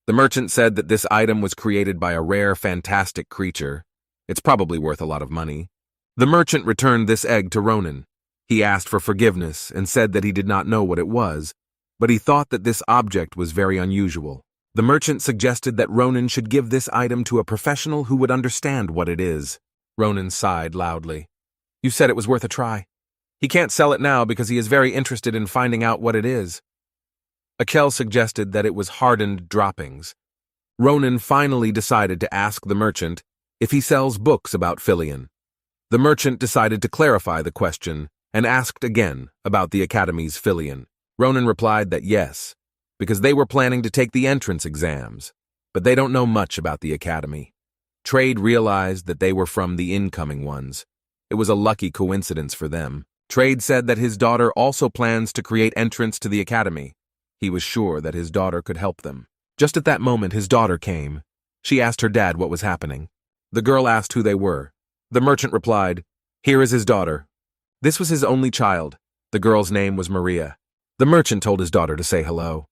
The merchant said that this item was created by a rare, fantastic creature. It's probably worth a lot of money. The merchant returned this egg to Ronan. He asked for forgiveness and said that he did not know what it was, but he thought that this object was very unusual. The merchant suggested that Ronan should give this item to a professional who would understand what it is. Ronan sighed loudly. You said it was worth a try. He can't sell it now because he is very interested in finding out what it is. Ashel suggested that it was hardened droppings. Ronan finally decided to ask the merchant if he sells books about Filion. The merchant decided to clarify the question and asked again about the Academy's Filion. Ronan replied that yes, because they were planning to take the entrance exams, but they don't know much about the Academy. Trade realized that they were from the incoming ones. It was a lucky coincidence for them. Trade said that his daughter also plans to create entrance to the Academy. He was sure that his daughter could help them. Just at that moment, his daughter came. She asked her dad what was happening. The girl asked who they were. The merchant replied, "Here is his daughter." This was his only child. The girl's name was Maria. The merchant told his daughter to say hello.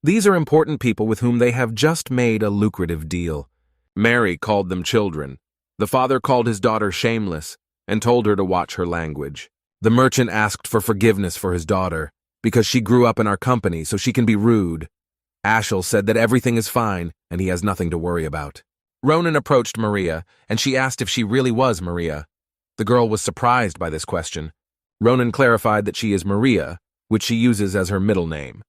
These are important people with whom they have just made a lucrative deal. Mary called them children. The father called his daughter shameless and told her to watch her language. The merchant asked for forgiveness for his daughter because she grew up in our company so she can be rude. Ashel said that everything is fine and he has nothing to worry about. Ronan approached Maria and she asked if she really was Maria. The girl was surprised by this question. Ronan clarified that she is Maria, which she uses as her middle name.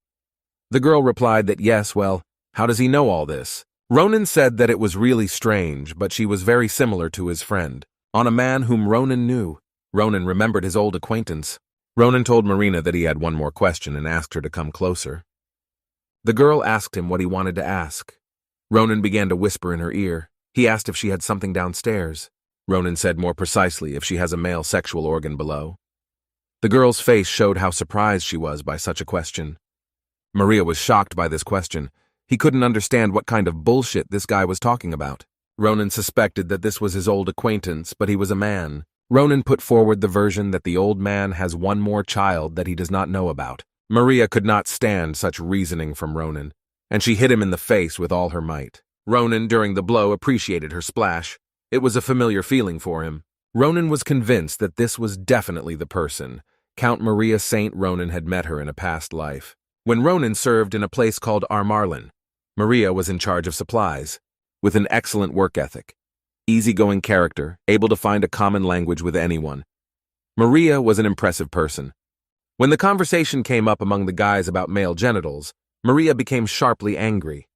The girl replied that yes, well, how does he know all this? Ronan said that it was really strange, but she was very similar to his friend. On a man whom Ronan knew. Ronan remembered his old acquaintance. Ronan told Marina that he had one more question and asked her to come closer. The girl asked him what he wanted to ask. Ronan began to whisper in her ear. He asked if she had something downstairs. Ronan said more precisely if she has a male sexual organ below. The girl's face showed how surprised she was by such a question. Maria was shocked by this question. He couldn't understand what kind of bullshit this guy was talking about. Ronan suspected that this was his old acquaintance, but he was a man. Ronan put forward the version that the old man has one more child that he does not know about. Maria could not stand such reasoning from Ronan, and she hit him in the face with all her might. Ronan, during the blow, appreciated her splash. It was a familiar feeling for him. Ronan was convinced that this was definitely the person. Count Maria St. Ronan had met her in a past life. When Ronan served in a place called Armarlin, Maria was in charge of supplies, with an excellent work ethic. Easygoing character, able to find a common language with anyone. Maria was an impressive person. When the conversation came up among the guys about male genitals, Maria became sharply angry,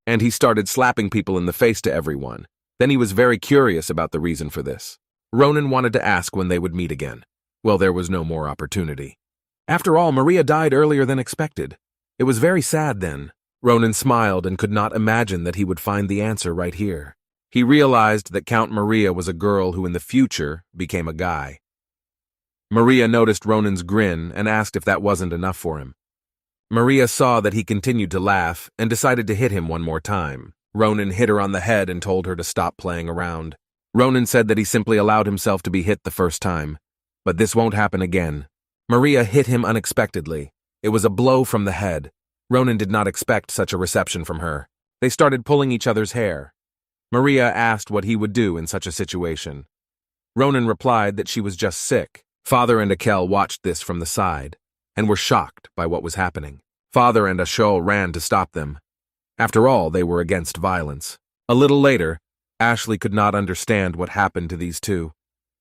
and he started slapping people in the face to everyone. Then he was very curious about the reason for this. Ronan wanted to ask when they would meet again. Well, there was no more opportunity. After all, Maria died earlier than expected. It was very sad then. Ronan smiled and could not imagine that he would find the answer right here. He realized that Count Maria was a girl who in the future became a guy. Maria noticed Ronan's grin and asked if that wasn't enough for him. Maria saw that he continued to laugh and decided to hit him one more time. Ronan hit her on the head and told her to stop playing around. Ronan said that he simply allowed himself to be hit the first time. But this won't happen again. Maria hit him unexpectedly. It was a blow from the head. Ronan did not expect such a reception from her. They started pulling each other's hair. Maria asked what he would do in such a situation. Ronan replied that she was just sick. Father and Ashel watched this from the side and were shocked by what was happening. Father and Ashel ran to stop them. After all, they were against violence. A little later, Ashley could not understand what happened to these two.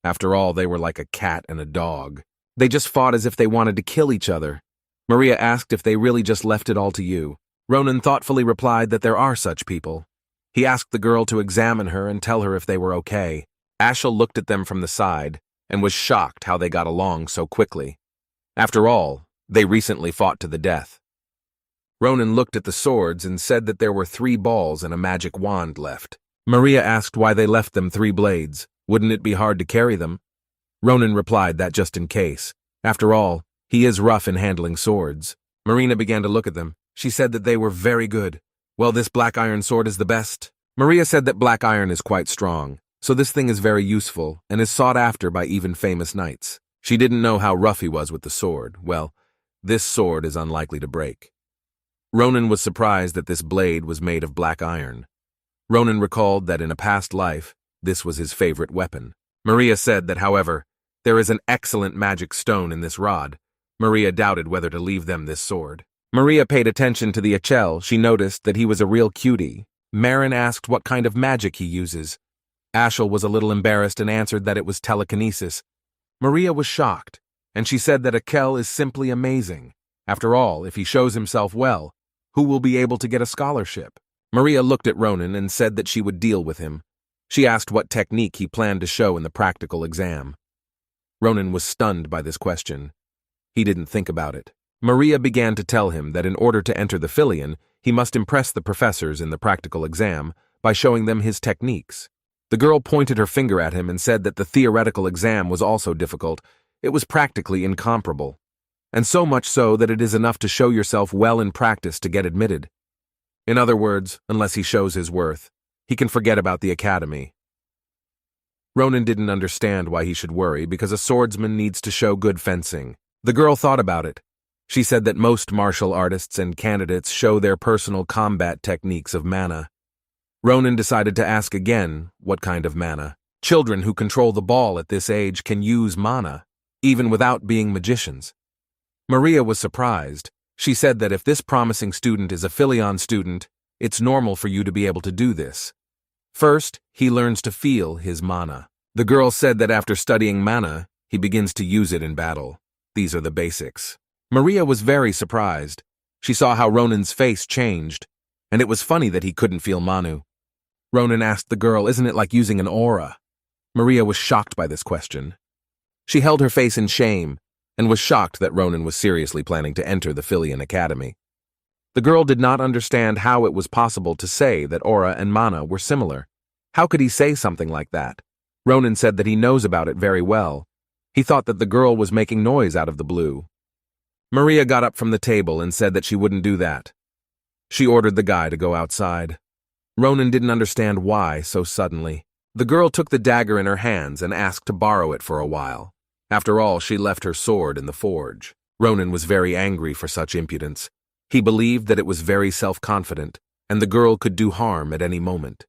After all, they were like a cat and a dog. They just fought as if they wanted to kill each other. Maria asked if they really just left it all to you. Ronan thoughtfully replied that there are such people. He asked the girl to examine her and tell her if they were okay. Ashel looked at them from the side and was shocked how they got along so quickly. After all, they recently fought to the death. Ronan looked at the swords and said that there were 3 balls and a magic wand left. Maria asked why they left them 3 blades. Wouldn't it be hard to carry them? Ronan replied that just in case. After all, he is rough in handling swords. Marina began to look at them. She said that they were very good. Well, this black iron sword is the best. Maria said that black iron is quite strong, so this thing is very useful and is sought after by even famous knights. She didn't know how rough he was with the sword. Well, this sword is unlikely to break. Ronan was surprised that this blade was made of black iron. Ronan recalled that in a past life, this was his favorite weapon. Maria said that, however, there is an excellent magic stone in this rod. Maria doubted whether to leave them this sword. Maria paid attention to the Ashel. She noticed that he was a real cutie. Marin asked what kind of magic he uses. Ashel was a little embarrassed and answered that it was telekinesis. Maria was shocked, and she said that Ashel is simply amazing. After all, if he shows himself well, who will be able to get a scholarship? Maria looked at Ronan and said that she would deal with him. She asked what technique he planned to show in the practical exam. Ronan was stunned by this question. He didn't think about it. Maria began to tell him that in order to enter the Filion, he must impress the professors in the practical exam by showing them his techniques. The girl pointed her finger at him and said that the theoretical exam was also difficult. It was practically incomparable. And so much so that it is enough to show yourself well in practice to get admitted. In other words, unless he shows his worth, he can forget about the academy. Ronan didn't understand why he should worry because a swordsman needs to show good fencing. The girl thought about it. She said that most martial artists and candidates show their personal combat techniques of mana. Ronan decided to ask again what kind of mana. Children who control the ball at this age can use mana, even without being magicians. Maria was surprised. She said that if this promising student is a Filion student, it's normal for you to be able to do this. First, he learns to feel his mana. The girl said that after studying mana, he begins to use it in battle. These are the basics. Maria was very surprised. She saw how Ronan's face changed, and it was funny that he couldn't feel Manu. Ronan asked the girl, "Isn't it like using an aura?" Maria was shocked by this question. She held her face in shame and was shocked that Ronan was seriously planning to enter the Filian Academy. The girl did not understand how it was possible to say that aura and mana were similar. How could he say something like that? Ronan said that he knows about it very well. He thought that the girl was making noise out of the blue. Maria got up from the table and said that she wouldn't do that. She ordered the guy to go outside. Ronan didn't understand why so suddenly. The girl took the dagger in her hands and asked to borrow it for a while. After all, she left her sword in the forge. Ronan was very angry for such impudence. He believed that it was very self-confident, and the girl could do harm at any moment.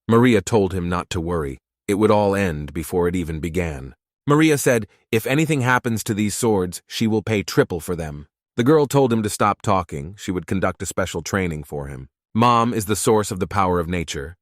Maria told him not to worry. It would all end before it even began. Maria said, if anything happens to these swords, she will pay triple for them. The girl told him to stop talking. She would conduct a special training for him. Mom is the source of the power of nature.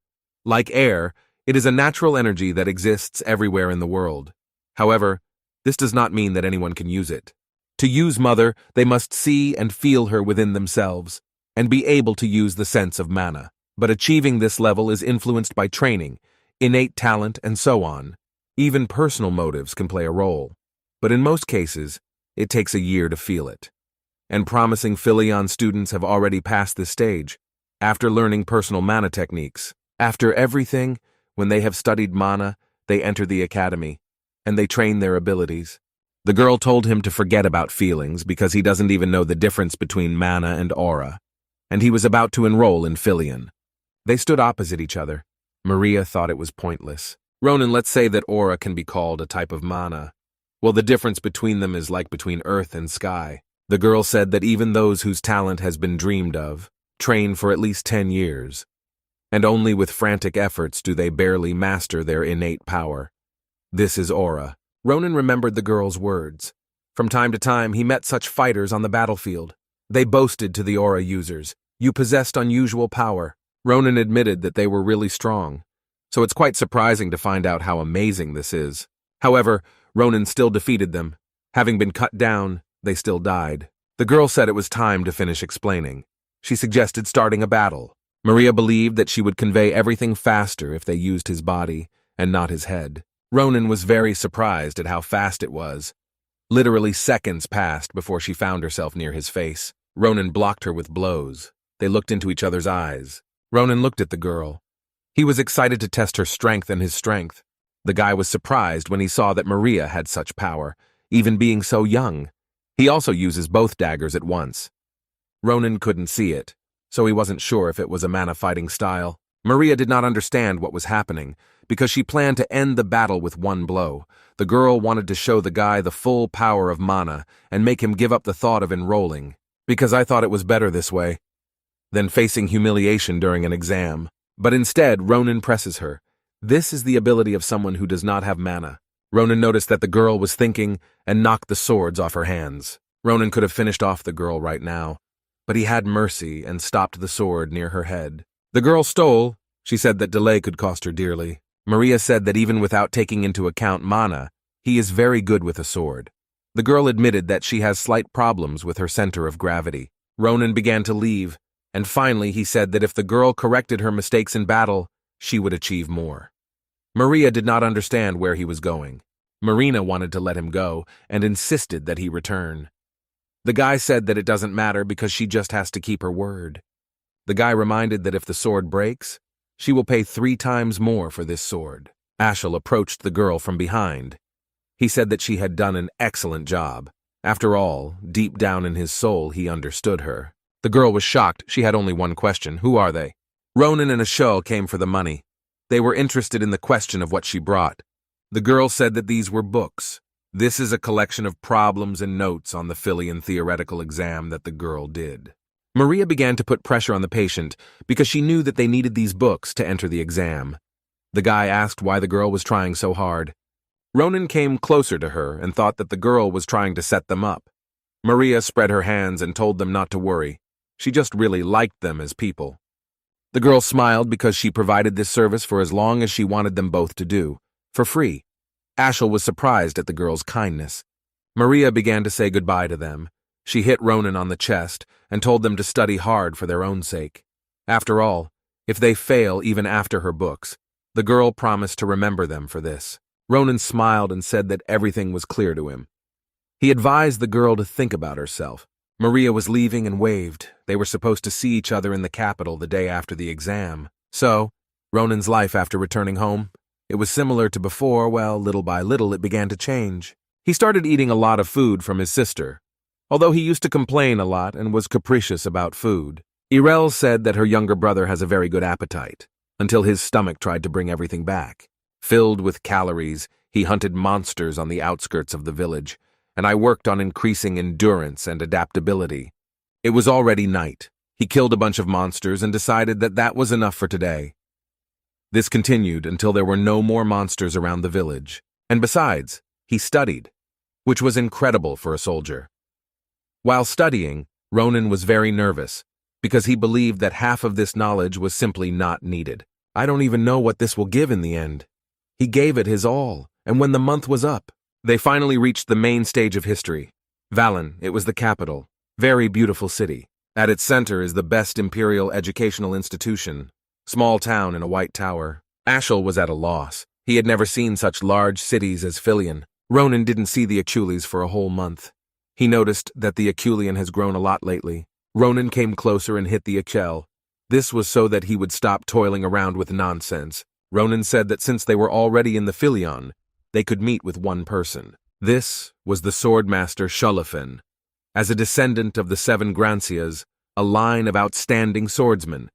Like air, it is a natural energy that exists everywhere in the world. However, this does not mean that anyone can use it. To use Mother, they must see and feel her within themselves, and be able to use the sense of mana. But achieving this level is influenced by training, innate talent, and so on. Even personal motives can play a role. But in most cases, it takes a year to feel it. And promising Filion students have already passed this stage. After learning personal mana techniques, after everything, when they have studied mana, they enter the academy, and they train their abilities. The girl told him to forget about feelings because he doesn't even know the difference between mana and aura, and he was about to enroll in Filion. They stood opposite each other. Maria thought it was pointless. Ronan, let's say that aura can be called a type of mana. Well, the difference between them is like between earth and sky. The girl said that even those whose talent has been dreamed of train for at least 10 years, and only with frantic efforts do they barely master their innate power. This is aura. Ronan remembered the girl's words. From time to time, he met such fighters on the battlefield. They boasted to the aura users, "You possessed unusual power." Ronan admitted that they were really strong, so it's quite surprising to find out how amazing this is. However, Ronan still defeated them. Having been cut down, they still died. The girl said it was time to finish explaining. She suggested starting a battle. Maria believed that she would convey everything faster if they used his body and not his head. Ronan was very surprised at how fast it was. Literally seconds passed before she found herself near his face. Ronan blocked her with blows. They looked into each other's eyes. Ronan looked at the girl. He was excited to test her strength and his strength. The guy was surprised when he saw that Maria had such power, even being so young. He also uses both daggers at once. Ronan couldn't see it, so he wasn't sure if it was a mana fighting style. Maria did not understand what was happening, because she planned to end the battle with one blow. The girl wanted to show the guy the full power of mana and make him give up the thought of enrolling, because I thought it was better this way than facing humiliation during an exam. But instead, Ronan presses her. This is the ability of someone who does not have mana. Ronan noticed that the girl was thinking and knocked the swords off her hands. Ronan could have finished off the girl right now, but he had mercy and stopped the sword near her head. The girl stole. She said that delay could cost her dearly. Maria said that even without taking into account mana, he is very good with a sword. The girl admitted that she has slight problems with her center of gravity. Ronan began to leave, and finally he said that if the girl corrected her mistakes in battle, she would achieve more. Maria did not understand where he was going. Marina wanted to let him go and insisted that he return. The guy said that it doesn't matter because she just has to keep her word. The guy reminded that if the sword breaks, she will pay 3 times more for this sword. Ashel approached the girl from behind. He said that she had done an excellent job. After all, deep down in his soul, he understood her. The girl was shocked. She had only one question. Who are they? Ronan and Ashel came for the money. They were interested in the question of what she brought. The girl said that these were books. This is a collection of problems and notes on the Filion theoretical exam that the girl did. Maria began to put pressure on the patient because she knew that they needed these books to enter the exam. The guy asked why the girl was trying so hard. Ronan came closer to her and thought that the girl was trying to set them up. Maria spread her hands and told them not to worry. She just really liked them as people. The girl smiled because she provided this service for as long as she wanted them both to do, for free. Ashel was surprised at the girl's kindness. Maria began to say goodbye to them. She hit Ronan on the chest and told them to study hard for their own sake. After all, if they fail even after her books, the girl promised to remember them for this. Ronan smiled and said that everything was clear to him. He advised the girl to think about herself. Maria was leaving and waved. They were supposed to see each other in the capital the day after the exam. So, Ronan's life after returning home, it was similar to before. Well, little by little it began to change. He started eating a lot of food from his sister, although he used to complain a lot and was capricious about food. Irel said that her younger brother has a very good appetite, until his stomach tried to bring everything back. Filled with calories, he hunted monsters on the outskirts of the village, and I worked on increasing endurance and adaptability. It was already night. He killed a bunch of monsters and decided that that was enough for today. This continued until there were no more monsters around the village. And besides, he studied, which was incredible for a soldier. While studying, Ronan was very nervous, because he believed that half of this knowledge was simply not needed. I don't even know what this will give in the end. He gave it his all, and when the month was up, they finally reached the main stage of history. Valen, it was the capital. Very beautiful city. At its center is the best imperial educational institution. Small town in a white tower. Ashel was at a loss. He had never seen such large cities as Filion. Ronan didn't see the Achules for a whole month. He noticed that the Achulian has grown a lot lately. Ronan came closer and hit the Ashel. This was so that he would stop toiling around with nonsense. Ronan said that since they were already in the Filion, they could meet with one person. This was the swordmaster Shulafin. As a descendant of the 7 Grancias, a line of outstanding swordsmen,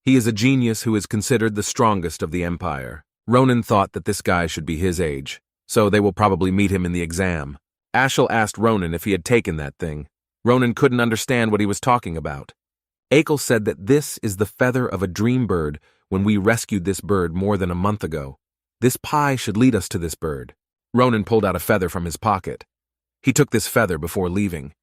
he is a genius who is considered the strongest of the empire. Ronan thought that this guy should be his age, so they will probably meet him in the exam. Ashel asked Ronan if he had taken that thing. Ronan couldn't understand what he was talking about. Ashel said that this is the feather of a dream bird when we rescued this bird more than a month ago. This pie should lead us to this bird. Ronan pulled out a feather from his pocket. He took this feather before leaving.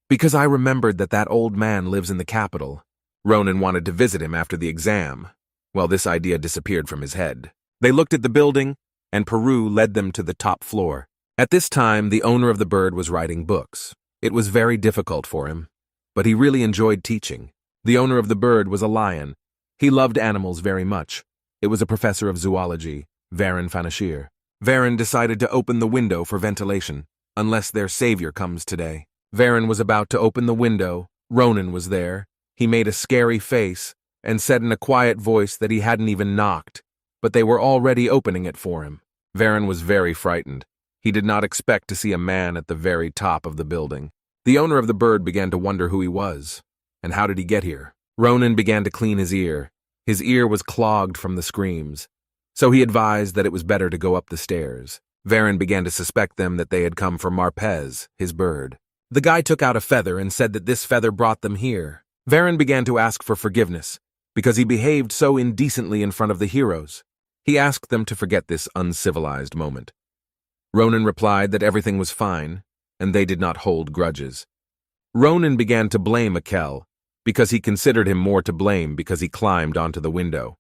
Because I remembered that that old man lives in the capital. Ronan wanted to visit him after the exam. Well, this idea disappeared from his head. They looked at the building, and Peru led them to the top floor. At this time, the owner of the bird was writing books. It was very difficult for him, but he really enjoyed teaching. The owner of the bird was a lion. He loved animals very much. It was a professor of zoology, Varen Fanashir. Varen decided to open the window for ventilation, unless their savior comes today. Varen was about to open the window. Ronan was there. He made a scary face and said in a quiet voice that he hadn't even knocked, but they were already opening it for him. Varen was very frightened. He did not expect to see a man at the very top of the building. The owner of the bird began to wonder who he was, and how did he get here? Ronan began to clean his ear. His ear was clogged from the screams, so he advised that it was better to go up the stairs. Varen began to suspect them that they had come for Marpez, his bird. The guy took out a feather and said that this feather brought them here. Varen began to ask for forgiveness, because he behaved so indecently in front of the heroes. He asked them to forget this uncivilized moment. Ronan replied that everything was fine, and they did not hold grudges. Ronan began to blame Ashel, because he considered him more to blame because he climbed onto the window.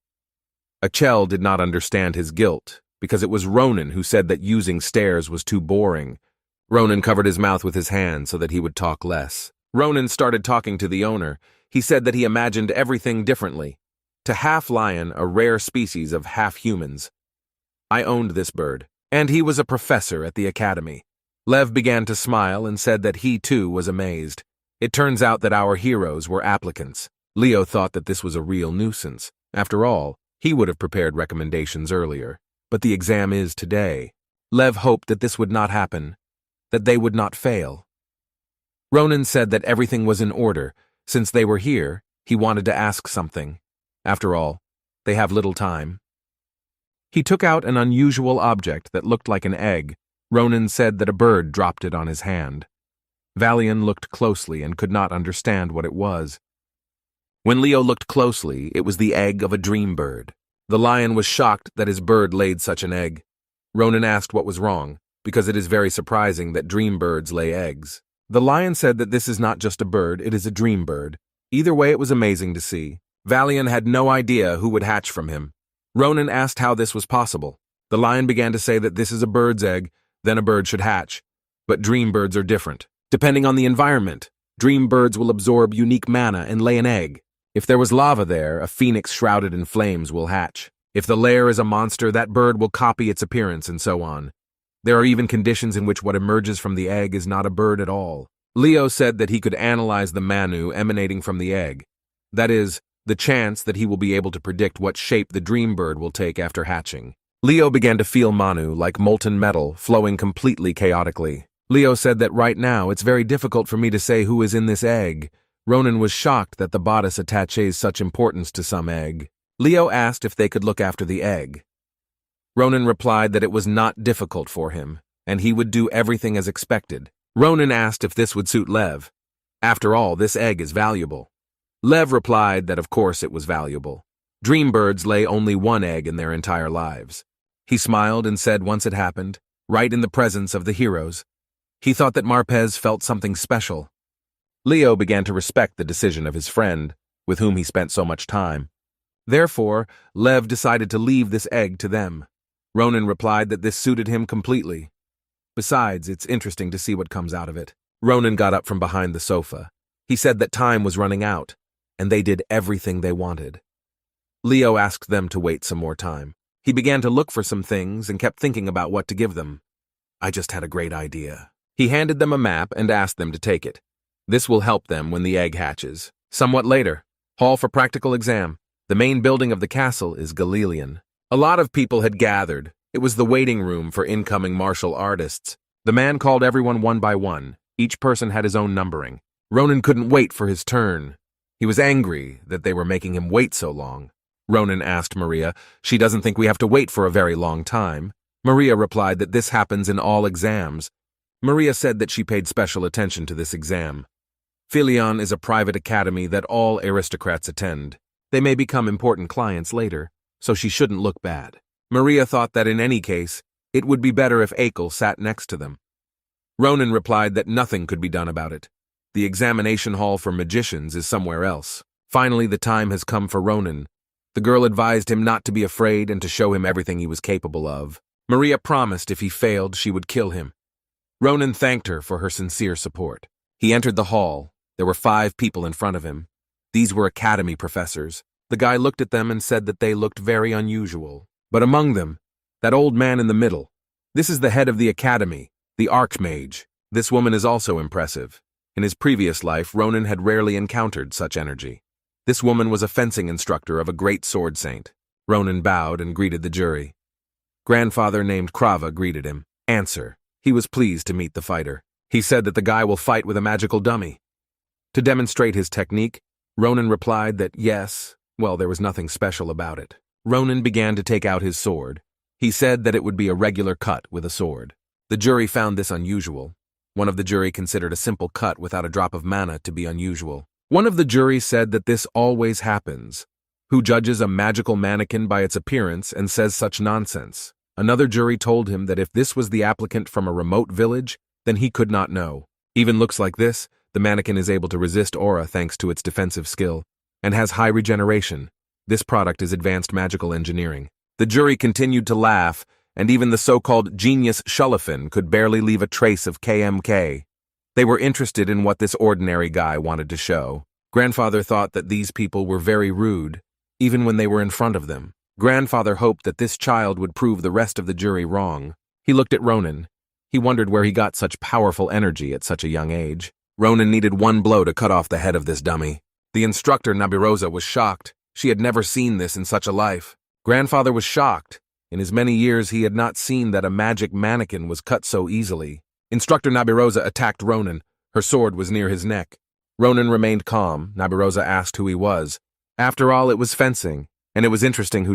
Ashel did not understand his guilt, because it was Ronan who said that using stairs was too boring. Ronan covered his mouth with his hand so that he would talk less. Ronan started talking to the owner. He said that he imagined everything differently. To half-lion, a rare species of half-humans. I owned this bird, and he was a professor at the academy. Lev began to smile and said that he too was amazed. It turns out that our heroes were applicants. Leo thought that this was a real nuisance. After all, he would have prepared recommendations earlier. But the exam is today. Lev hoped that this would not happen, that they would not fail. Ronan said that everything was in order. Since they were here, he wanted to ask something. After all, they have little time. He took out an unusual object that looked like an egg. Ronan said that a bird dropped it on his hand. Valian looked closely and could not understand what it was. When Leo looked closely, it was the egg of a dream bird. The lion was shocked that his bird laid such an egg. Ronan asked what was wrong, because it is very surprising that dream birds lay eggs. The lion said that this is not just a bird, it is a dream bird. Either way, it was amazing to see. Valian had no idea who would hatch from him. Ronan asked how this was possible. The lion began to say that this is a bird's egg, then a bird should hatch. But dream birds are different. Depending on the environment, dream birds will absorb unique mana and lay an egg. If there was lava there, a phoenix shrouded in flames will hatch. If the lair is a monster, that bird will copy its appearance and so on. There are even conditions in which what emerges from the egg is not a bird at all. Leo said that he could analyze the Manu emanating from the egg. That is, the chance that he will be able to predict what shape the dream bird will take after hatching. Leo began to feel Manu like molten metal, flowing completely chaotically. Leo said that right now it's very difficult for me to say who is in this egg. Ronan was shocked that the bodice attaches such importance to some egg. Leo asked if they could look after the egg. Ronan replied that it was not difficult for him, and he would do everything as expected. Ronan asked if this would suit Lev. After all, this egg is valuable. Lev replied that of course it was valuable. Dream birds lay only one egg in their entire lives. He smiled and said once it happened, right in the presence of the heroes, he thought that Marpez felt something special. Leo began to respect the decision of his friend, with whom he spent so much time. Therefore, Lev decided to leave this egg to them. Ronan replied that this suited him completely. Besides, it's interesting to see what comes out of it. Ronan got up from behind the sofa. He said that time was running out, and they did everything they wanted. Leo asked them to wait some more time. He began to look for some things and kept thinking about what to give them. I just had a great idea. He handed them a map and asked them to take it. This will help them when the egg hatches. Somewhat later, hall for practical exam. The main building of the castle is Galilean. A lot of people had gathered. It was the waiting room for incoming martial artists. The man called everyone one by one. Each person had his own numbering. Ronan couldn't wait for his turn. He was angry that they were making him wait so long. Ronan asked Maria. She doesn't think we have to wait for a very long time. Maria replied that this happens in all exams. Maria said that she paid special attention to this exam. Philion is a private academy that all aristocrats attend. They may become important clients later, so she shouldn't look bad. Maria thought that in any case, it would be better if Ashel sat next to them. Ronan replied that nothing could be done about it. The examination hall for magicians is somewhere else. Finally, the time has come for Ronan. The girl advised him not to be afraid and to show him everything he was capable of. Maria promised if he failed, she would kill him. Ronan thanked her for her sincere support. He entered the hall. There were 5 people in front of him. These were academy professors. The guy looked at them and said that they looked very unusual. But among them, that old man in the middle. This is the head of the academy, the Archmage. This woman is also impressive. In his previous life, Ronan had rarely encountered such energy. This woman was a fencing instructor of a great sword saint. Ronan bowed and greeted the jury. Grandfather named Krava greeted him. Answer. He was pleased to meet the fighter. He said that the guy will fight with a magical dummy. To demonstrate his technique, Ronan replied that yes, well, there was nothing special about it. Ronan began to take out his sword. He said that it would be a regular cut with a sword. The jury found this unusual. One of the jury considered a simple cut without a drop of mana to be unusual. One of the jury said that this always happens. Who judges a magical mannequin by its appearance and says such nonsense? Another jury told him that if this was the applicant from a remote village, then he could not know. Even looks like this, the mannequin is able to resist aura thanks to its defensive skill, and has high regeneration. This product is advanced magical engineering. The jury continued to laugh, and even the so-called genius Shullafin could barely leave a trace of KMK. They were interested in what this ordinary guy wanted to show. Grandfather thought that these people were very rude, even when they were in front of them. Grandfather hoped that this child would prove the rest of the jury wrong. He looked at Ronan. He wondered where he got such powerful energy at such a young age. Ronan needed one blow to cut off the head of this dummy. The instructor, Nabirosa, was shocked. She had never seen this in such a life. Grandfather was shocked. In his many years, he had not seen that a magic mannequin was cut so easily. Instructor Nabirosa attacked Ronan. Her sword was near his neck. Ronan remained calm. Nabirosa asked who he was. After all, it was fencing, and it was interesting who